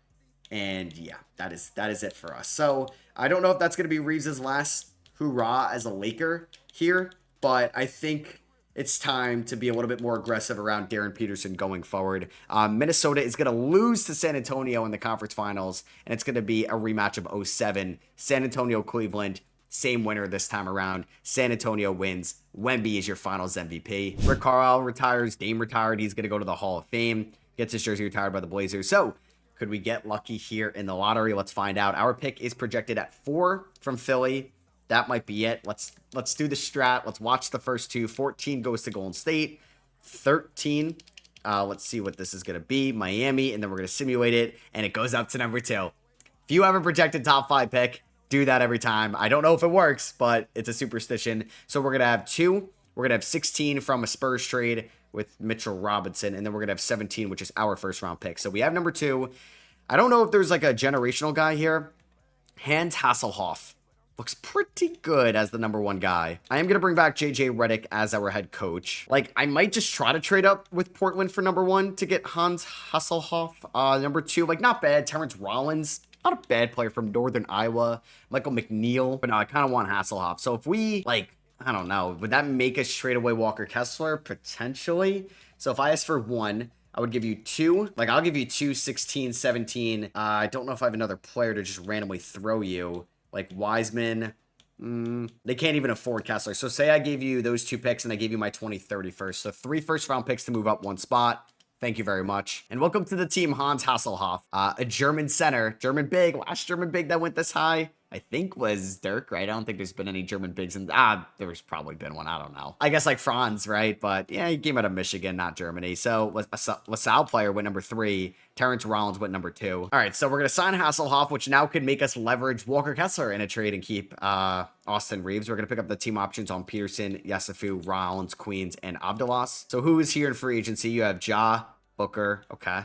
And yeah, that is it for us. So I don't know if that's going to be Reeves' last hoorah as a Laker here, but I think it's time to be a little bit more aggressive around Darren Peterson going forward. Minnesota is going to lose to San Antonio in the conference finals, and it's going to be a rematch of 07. San Antonio, Cleveland, same winner this time around. San Antonio wins. Wemby is your finals MVP. Rick Carlisle retires. Dame retired. He's going to go to the Hall of Fame. Gets his jersey retired by the Blazers. So could we get lucky here in the lottery? Let's find out. Our pick is projected at 4 from Philly. That might be it. Let's do the strat. Let's watch the first 2. 14 goes to Golden State. 13. Let's see what this is going to be. Miami. And then we're going to simulate it. And it goes up to number 2. If you have a projected top 5 pick, do that every time. I don't know if it works, but it's a superstition. So we're going to have 2. We're going to have 16 from a Spurs trade with Mitchell Robinson. And then we're going to have 17, which is our first round pick. So we have number 2. I don't know if there's like a generational guy here. Hans Hasselhoff looks pretty good as the #1 guy. I am going to bring back JJ Redick as our head coach. Like, I might just try to trade up with Portland for #1 to get Hans Hasselhoff. #2, like, not bad. Terrence Rollins, not a bad player from Northern Iowa. Michael McNeil. But no, I kind of want Hasselhoff. So if we, like, I don't know, would that make us trade away Walker Kessler? Potentially. So if I ask for 1, I would give you 2. Like, I'll give you 2, 16, 17. I don't know if I have another player to just randomly throw you. Like, Wiseman. They can't even afford Kessler. So say I gave you those 2 picks and I gave you my 2030 first. So 3 first-round picks to move up 1 spot. Thank you very much. And welcome to the team, Hans Hasselhoff. A German center. German big. Last German big that went this high, I think, was Dirk, right? I don't think there's been any German bigs in... there's probably been one. I don't know. I guess like Franz, right? But yeah, he came out of Michigan, not Germany. So LaSalle player went #3. Terrence Rollins went #2. All right, so we're going to sign Hasselhoff, which now could make us leverage Walker Kessler in a trade and keep Austin Reeves. We're going to pick up the team options on Peterson, Yesufu, Rollins, Queens, and Abdelas. So who is here in free agency? You have Ja, Booker. Okay.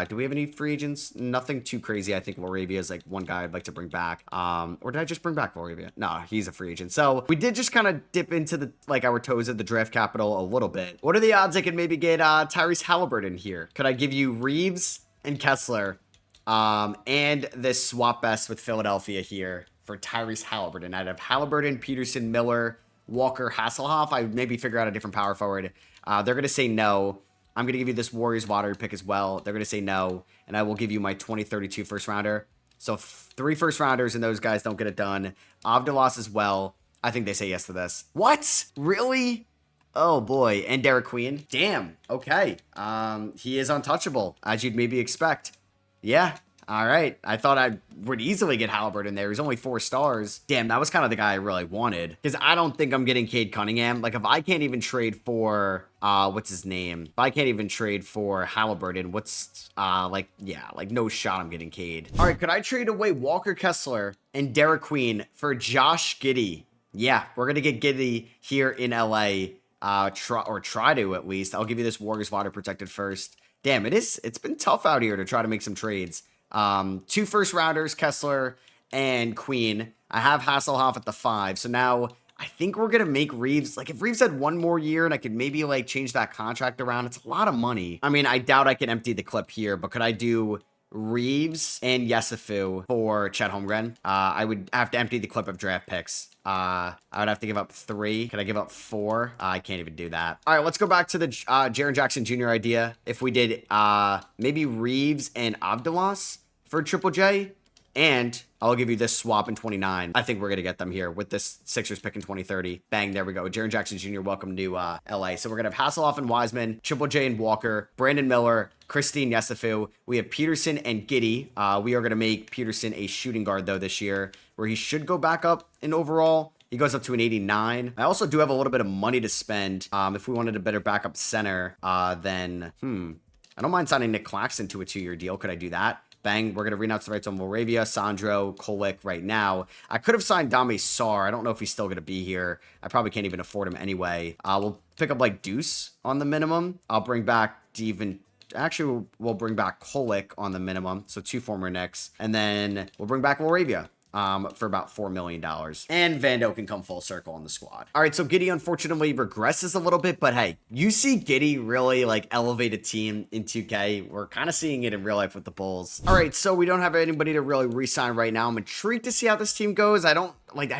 Do we have any free agents? Nothing too crazy. I think Laravia is like one guy I'd like to bring back. Or did I just bring back Laravia? No, he's a free agent. So we did just kind of dip into the our toes at the draft capital a little bit. What are the odds I could maybe get Tyrese Halliburton here? Could I give you Reeves and Kessler and this swap best with Philadelphia here for Tyrese Halliburton? I'd have Halliburton, Peterson, Miller, Walker, Hasselhoff. I would maybe figure out a different power forward. They're going to say no. I'm going to give you this Warriors lottery pick as well. They're going to say no, and I will give you my 2032 first rounder. So 3 first rounders, and those guys don't get it done. Abdelas as well. I think they say yes to this. What? Really? Oh, boy. And Derek Queen. Damn. Okay. He is untouchable, as you'd maybe expect. Yeah. All right. I thought I would easily get Halliburton there. He's only 4 stars. Damn, that was kind of the guy I really wanted. Because I don't think I'm getting Cade Cunningham. Like, if I can't even trade for, what's his name? If I can't even trade for Halliburton, what's, no shot I'm getting Cade. All right, could I trade away Walker Kessler and Derek Queen for Josh Giddey? Yeah, we're going to get Giddey here in LA. Try to, at least. I'll give you this Warriors water protected first. Damn, it's been tough out here to try to make some trades. 2 first rounders, Kessler and Queen. I have Hasselhoff at the 5. So now I think we're going to make Reeves. Like, if Reeves had 1 more year and I could maybe like change that contract around, it's a lot of money. I mean, I doubt I can empty the clip here, but could I do Reeves and Yesufu for Chet Holmgren? I would have to empty the clip of draft picks. I would have to give up 3. Could I give up 4? I can't even do that. All right, let's go back to the Jaren Jackson Jr. idea. If we did maybe Reeves and Abdelas for Triple J, and I'll give you this swap in 29. I think we're going to get them here with this Sixers pick in 2030. Bang, there we go. Jaren Jackson Jr., welcome to LA. So we're going to have Hasselhoff and Wiseman, Triple J and Walker, Brandon Miller, Christine Yesufu. We have Peterson and Giddey. We are going to make Peterson a shooting guard, though, this year, where he should go back up in overall. He goes up to an 89. I also do have a little bit of money to spend if we wanted a better backup center. Then I don't mind signing Nick Claxton to a 2-year deal. Could I do that? Bang, we're going to renounce the rights on Moravia, Sandro, Kolek right now. I could have signed Dame Sarr. I don't know if he's still going to be here. I probably can't even afford him anyway. We'll pick up like Deuce on the minimum. I'll bring back Devin. Actually, we'll bring back Kolek on the minimum. So 2 former Knicks. And then we'll bring back Moravia. For about $4 million. And Vando can come full circle on the squad. All right, so Giddey unfortunately regresses a little bit, but hey, you see Giddey really like elevate a team in 2K. We're kind of seeing it in real life with the Bulls. All right, so we don't have anybody to really re-sign right now. I'm intrigued to see how this team goes. I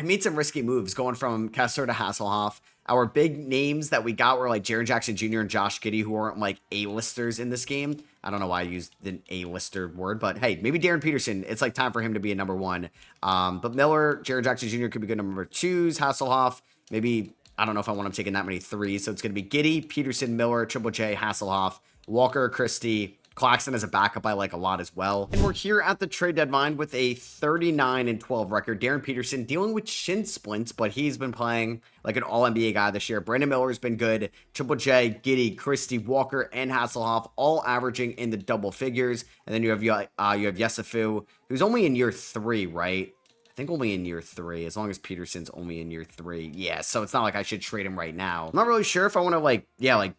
made some risky moves going from Kessler to Hasselhoff. Our big names that we got were like Jaren Jackson Jr. and Josh Giddey, who aren't like A-listers in this game. I don't know why I used the A-lister word, but hey, maybe Darren Peterson. It's like time for him to be a #1. But Miller, Jaren Jackson Jr. could be good #2s. Hasselhoff, maybe, I don't know if I want him taking that many 3s. So it's going to be Giddey, Peterson, Miller, Triple J, Hasselhoff, Walker, Christie, Claxton as a backup I like a lot as well. And we're here at the trade deadline with a 39-12 record. Darren Peterson dealing with shin splints, but he's been playing like an all-NBA guy this year. Brandon Miller has been good. Triple J, Giddey, Christie, Walker, and Hasselhoff all averaging in the double figures. And then you have Yesufu, who's only in year 3, right? I think only in year 3, as long as Peterson's only in year 3. Yeah, so it's not like I should trade him right now. I'm not really sure if I want to, we're going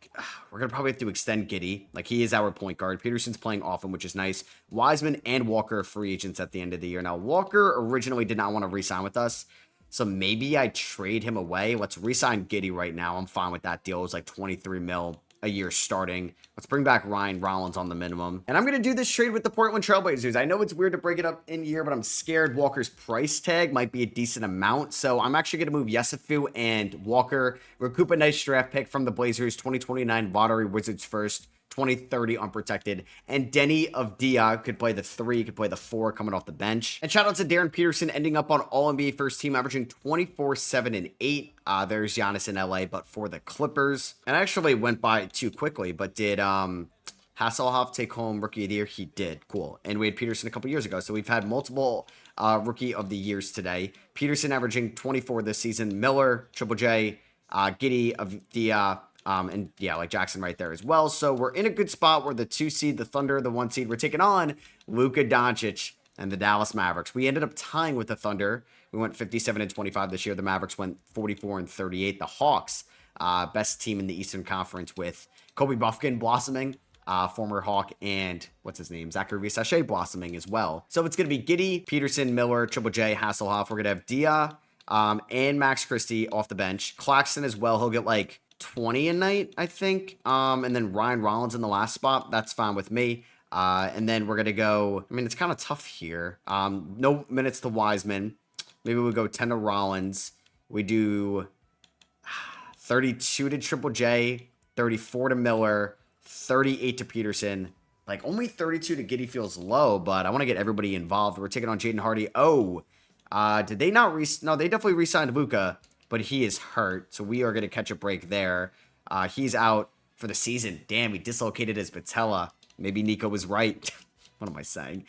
to probably have to extend Giddey. Like, he is our point guard. Peterson's playing often, which is nice. Wiseman and Walker are free agents at the end of the year. Now, Walker originally did not want to re-sign with us. So maybe I trade him away. Let's re-sign Giddey right now. I'm fine with that deal. It was like 23 mil a year starting. Let's bring back Ryan Rollins on the minimum. And I'm going to do this trade with the Portland Trailblazers. I know it's weird to break it up in here, but I'm scared Walker's price tag might be a decent amount. So I'm actually going to move Yesufu and Walker. Recoup a nice draft pick from the Blazers, 2029 lottery Wizards first. 2030 unprotected. And Denny of Dia could play the 3, could play the 4 coming off the bench. And shout out to Darren Peterson ending up on All-NBA first team, averaging 24, 7, and 8. There's Giannis in LA, but for the Clippers. And I actually went by too quickly, but did Hasselhoff take home Rookie of the Year? He did. Cool. And we had Peterson a couple years ago. So we've had multiple Rookie of the Years today. Peterson averaging 24 this season. Miller, Triple J, Giddey of Dia, and yeah, like Jackson right there as well. So we're in a good spot. We're the 2 seed, the Thunder, the 1 seed. We're taking on Luka Doncic and the Dallas Mavericks. We ended up tying with the Thunder. We went 57 and 25 this year. The Mavericks went 44 and 38. The Hawks, best team in the Eastern Conference with Kobe Buffkin blossoming, former Hawk, and what's his name? Zachary Visachet blossoming as well. So it's going to be Giddey, Peterson, Miller, Triple J, Hasselhoff. We're going to have Dia and Max Christie off the bench. Claxton as well. He'll get like 20 a night, I think. And then Ryan Rollins in the last spot. That's fine with me. And then we're going to go, I mean, it's kind of tough here. No minutes to Wiseman. Maybe we'll go 10 to Rollins. We do 32 to Triple J, 34 to Miller, 38 to Peterson. Like, only 32 to Giddey feels low, but I want to get everybody involved. We're taking on Jaden Hardy. Oh, did they not no, they definitely re-signed Luka, but he is hurt, so we are going to catch a break there. He's out for the season. Damn, he dislocated his patella. Maybe Nico was right. What am I saying?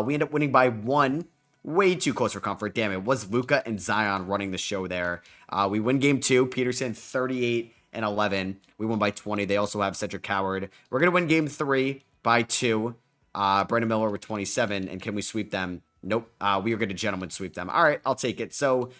We end up winning by 1. Way too close for comfort. Damn, it was Luka and Zion running the show there. We win game 2. Peterson 38 and 11. We won by 20. They also have Cedric Coward. We're going to win game 3 by 2. Brandon Miller with 27. And can we sweep them? Nope. We are going to gentlemen sweep them. All right, I'll take it. So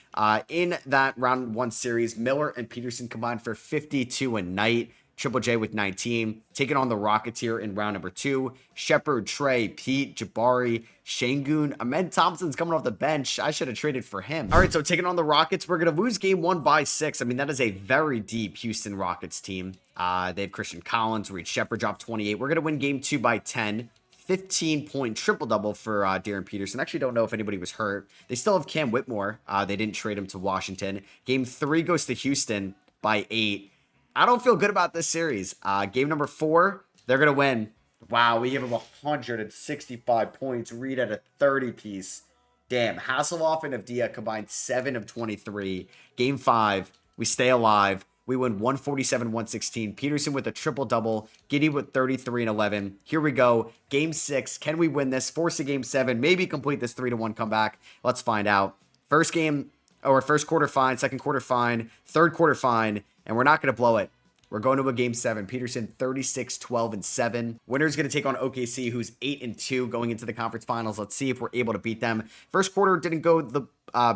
in that round 1 series, Miller and Peterson combined for 52 a night. Triple J with 19. Taking on the Rockets here in round number 2. Shepard, Trey, Pete, Jabari, Şengün. Ahmed Thompson's coming off the bench. I should have traded for him. All right, so taking on the Rockets, we're going to lose game 1 by 6. I mean, that is a very deep Houston Rockets team. They have Christian Collins, Reed Shepard dropped 28. We're going to win game 2 by 10. 15-point triple-double for Darren Peterson. Actually don't know if anybody was hurt. They still have Cam Whitmore. They didn't trade him to Washington. Game 3 goes to Houston by 8. I don't feel good about this series. Game number 4, they're going to win. Wow, we give them 165 points. Reed at a 30-piece. Damn, Hasselhoff and Avdia combined 7 of 23. Game 5, we stay alive. We win 147-116. Peterson with a triple-double. Giddey with 33 and 11. Here we go. Game 6. Can we win this? Force a game 7. Maybe complete this 3-1 comeback. Let's find out. First game, or first quarter fine. Second quarter fine. Third quarter fine. And we're not going to blow it. We're going to a game 7. Peterson 36, 12, and 7. Winner's going to take on OKC, who's 8 and 2 going into the conference finals. Let's see if we're able to beat them. First quarter didn't go the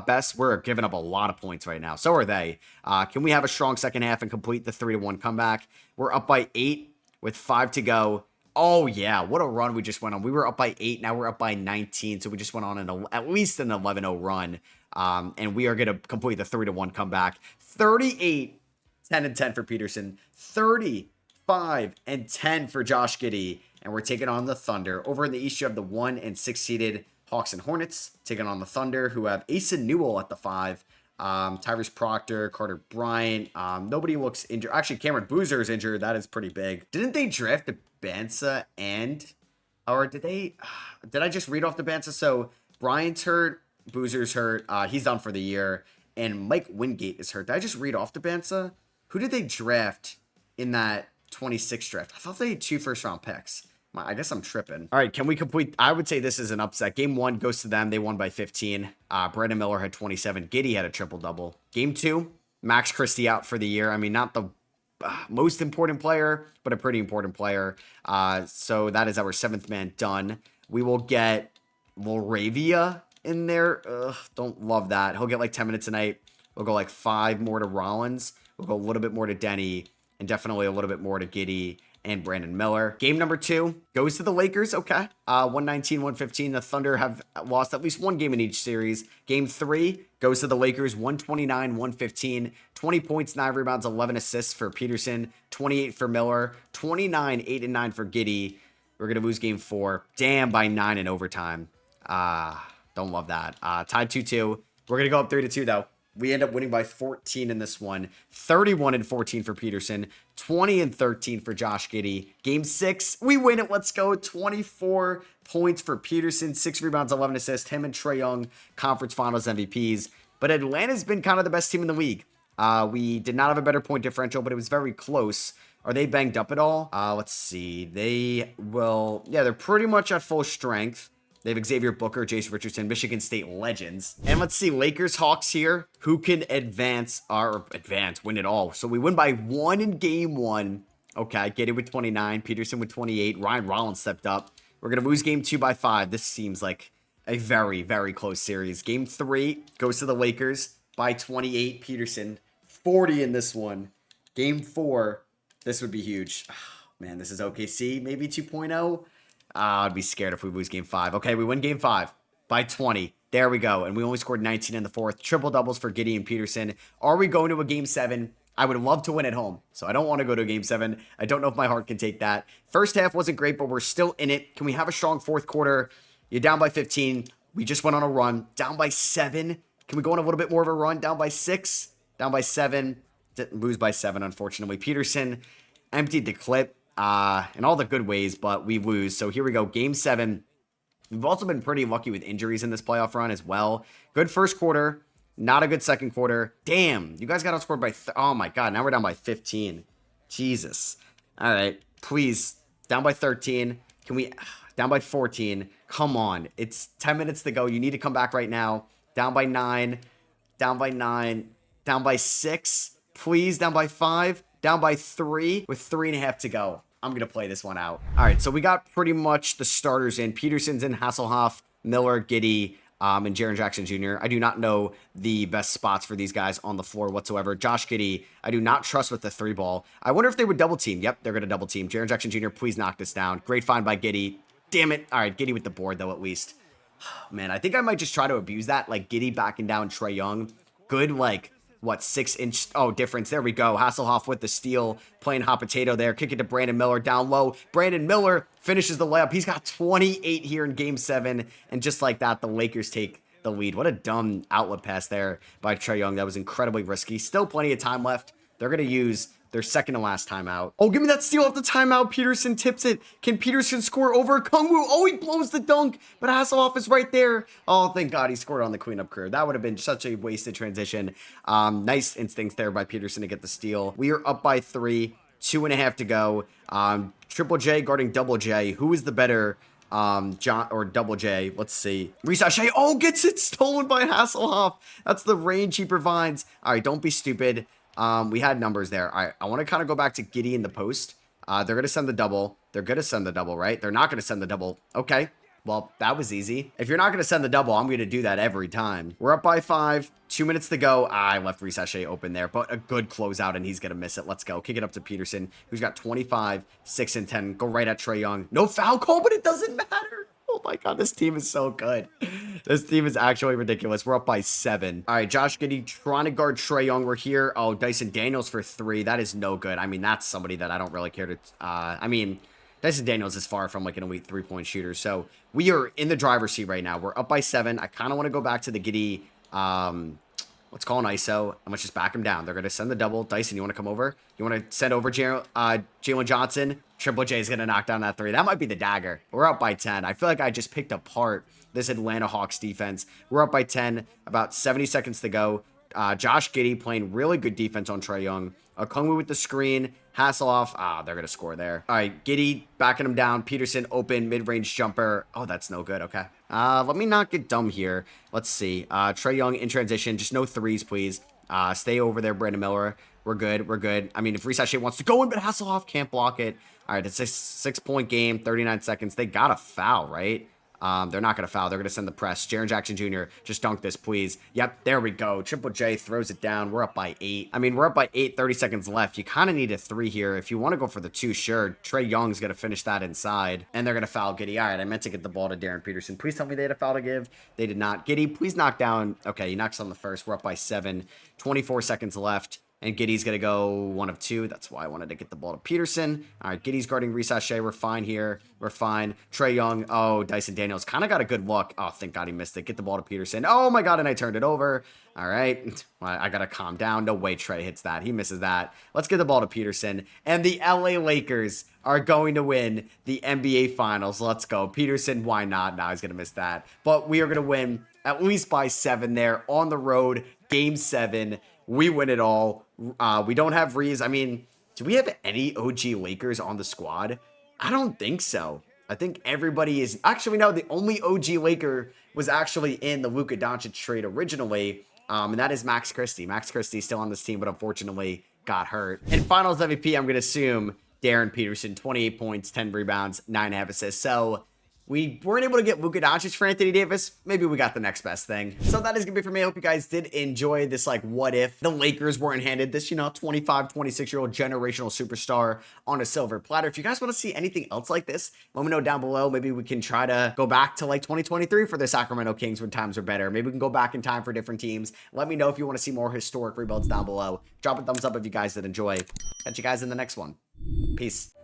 best. We're giving up a lot of points right now. So are they. Can we have a strong second half and complete the 3-1 comeback? We're up by 8 with 5 to go. Oh, yeah. What a run we just went on. We were up by 8. Now we're up by 19. So we just went on at least an 11-0 run. And we are going to complete the 3-1 comeback. 38. 10 and 10 for Peterson, 35 and 10 for Josh Giddey, and we're taking on the Thunder. Over in the East, you have the 1 and 6 seeded Hawks and Hornets, taking on the Thunder, who have Asa Newell at the 5, Tyrese Proctor, Carter Bryant. Nobody looks injured. Actually, Cameron Boozer is injured. That is pretty big. Didn't they draft the Bansa or did I just read off the Bansa? So Bryant's hurt, Boozer's hurt. He's done for the year, and Mike Wingate is hurt. Did I just read off the Bansa? Who did they draft in that 26 draft? I thought they had 2 first-round picks. I guess I'm tripping. All right, can we complete? I would say this is an upset. Game 1 goes to them. They won by 15. Brandon Miller had 27. Giddey had a triple-double. Game 2, Max Christie out for the year. I mean, not the most important player, but a pretty important player. So that is our 7th man done. We will get Laravia in there. Don't love that. He'll get like 10 minutes a night. We'll go like 5 more to Rollins. We'll go a little bit more to Denny and definitely a little bit more to Giddey. and Brandon Miller. Game number 2 goes to the Lakers. Okay. 119-115. The Thunder have lost at least one game in each series. Game 3 goes to the Lakers. 129-115. 20 points, 9 rebounds, 11 assists for Peterson. 28 for Miller. 29, 8 and 9 for Giddey. We're going to lose game 4. Damn, by 9 in overtime. Don't love that. Tied 2-2. We're going to go up 3-2 though. We end up winning by 14 in this one. 31-14 for Peterson. 20-13 for Josh Giddey. Game 6, we win it. Let's go. 24 points for Peterson. 6 rebounds, 11 assists. Him and Trae Young, conference finals MVPs. But Atlanta's been kind of the best team in the league. We did not have a better point differential, but it was very close. Are they banged up at all? Let's see. They're pretty much at full strength. They have Xavier Booker, Jason Richardson, Michigan State legends. And let's see, Lakers, Hawks here. Who can win it all? So we win by 1 in game 1. Okay, Giddey with 29, Peterson with 28. Ryan Rollins stepped up. We're going to lose game 2 by 5. This seems like a very, very close series. Game 3 goes to the Lakers by 28. Peterson, 40 in this one. Game 4, this would be huge. Oh, man, this is OKC, maybe 2.0. I'd be scared if we lose game 5. Okay, we win game 5 by 20. There we go. And we only scored 19 in the 4th. Triple doubles for Giddey and Peterson. Are we going to a game 7? I would love to win at home. So I don't want to go to a game 7. I don't know if my heart can take that. First half wasn't great, but we're still in it. Can we have a strong 4th quarter? You're down by 15. We just went on a run. Down by 7. Can we go on a little bit more of a run? Down by 6. Down by 7. Didn't lose by 7, unfortunately. Peterson emptied the clip. In all the good ways, but we lose. So here we go, game 7. We've also been pretty lucky with injuries in this playoff run as well. Good first quarter, not a good second quarter. Damn, you guys got outscored by, oh my God, now we're down by 15. Jesus. All right, please, down by 13. Can we, down by 14. Come on, it's 10 minutes to go. You need to come back right now. Down by 9, down by 9, down by 6. Please, down by 5, down by 3 with 3.5 to go. I'm going to play this one out. All right, so we got pretty much the starters in. Peterson's in, Hasselhoff, Miller, Giddey, and Jaren Jackson Jr. I do not know the best spots for these guys on the floor whatsoever. Josh Giddey, I do not trust with the 3 ball. I wonder if they would double team. Yep, they're going to double team. Jaren Jackson Jr., please knock this down. Great find by Giddey. Damn it. All right, Giddey with the board, though, at least. Man, I think I might just try to abuse that. Like, Giddey backing down Trae Young. Good, like, 6-inch, difference. There we go. Hasselhoff with the steal, playing hot potato there. Kick it to Brandon Miller down low. Brandon Miller finishes the layup. He's got 28 here in game 7. And just like that, the Lakers take the lead. What a dumb outlet pass there by Trae Young. That was incredibly risky. Still plenty of time left. They're going to use their second to last timeout. Oh, give me that steal off the timeout. Peterson tips it. Can Peterson score over Kungwu? Oh, he blows the dunk, but Hasselhoff is right there. Oh, thank God he scored on the cleanup crew. That would have been such a wasted transition. Nice instincts there by Peterson to get the steal. We are up by 3, 2.5 to go. Triple J guarding Double J. Who is the better John or Double J? Let's see. Risachet. Oh, gets it stolen by Hasselhoff. That's the range he provides. All right, don't be stupid. We had numbers there. All right, I want to kind of go back to Giddey in the post. They're going to send the double. They're going to send the double, right? They're not going to send the double. Okay, well, that was easy. If you're not going to send the double, I'm going to do that every time. We're up by 5. 2 minutes to go. I left Risachet open there, but a good closeout, and he's going to miss it. Let's go. Kick it up to Peterson, who's got 25, 6, and 10. Go right at Trae Young. No foul call, but it doesn't matter. Oh my God, this team is so good. This team is actually ridiculous. We're up by 7. All right, Josh Giddey trying to guard Trae Young. We're here. Oh, Dyson Daniels for 3. That is no good. I mean, that's somebody that I don't really care to... Dyson Daniels is far from like an elite 3-point shooter. So we are in the driver's seat right now. We're up by 7. I kind of want to go back to the Giddey... let's call an ISO. I'm going to just back him down. They're going to send the double. Dyson, you want to come over? You want to send over Jalen Johnson? Triple J is going to knock down that 3. That might be the dagger. We're up by 10. I feel like I just picked apart this Atlanta Hawks defense. We're up by 10. About 70 seconds to go. Josh Giddey playing really good defense on Trae Young. Okongwu with the screen. Hasselhoff. They're going to score there. All right, Giddey backing him down. Peterson open, mid-range jumper. Oh, that's no good. Okay. Let me not get dumb here. Let's see. Trae Young in transition. Just no 3s, please. Stay over there, Brandon Miller. We're good. We're good. I mean, if Risachet wants to go in, but Hasselhoff can't block it. All right, it's a 6-point game, 39 seconds. They got a foul, right? They're not going to foul. They're going to send the press. Jaren Jackson Jr., just dunk this, please. Yep, there we go. Triple J throws it down. We're up by 8. I mean, we're up by 8, 30 seconds left. You kind of need a 3 here. If you want to go for the 2, sure. Trae Young's going to finish that inside, and they're going to foul Giddey. All right, I meant to get the ball to Darren Peterson. Please tell me they had a foul to give. They did not. Giddey, please knock down. Okay, he knocks on the first. We're up by 7. 24 seconds left. And Giddey's going to go 1 of 2. That's why I wanted to get the ball to Peterson. All right, Giddey's guarding Sachet. We're fine here. We're fine. Trae Young. Oh, Dyson Daniels kind of got a good look. Oh, thank God he missed it. Get the ball to Peterson. Oh, my God, and I turned it over. All right. I got to calm down. No way Trae hits that. He misses that. Let's get the ball to Peterson. And the LA Lakers are going to win the NBA Finals. Let's go. Peterson, why not? Now he's going to miss that. But we are going to win at least by 7 there on the road. Game 7. We win it all. We don't have Reeves. I mean, do we have any OG Lakers on the squad? I don't think so. I think everybody is... Actually, no, the only OG Laker was actually in the Luka Doncic trade originally, and that is Max Christie. Max Christie is still on this team, but unfortunately got hurt. In Finals MVP, I'm going to assume Darren Peterson, 28 points, 10 rebounds, 9.5 assists. So... we weren't able to get Luka Doncic for Anthony Davis. Maybe we got the next best thing. So that is going to be for me. I hope you guys did enjoy this, like, what if the Lakers weren't handed this, 25, 26-year-old generational superstar on a silver platter. If you guys want to see anything else like this, let me know down below. Maybe we can try to go back to, like, 2023 for the Sacramento Kings when times were better. Maybe we can go back in time for different teams. Let me know if you want to see more historic rebuilds down below. Drop a thumbs up if you guys did enjoy. Catch you guys in the next one. Peace.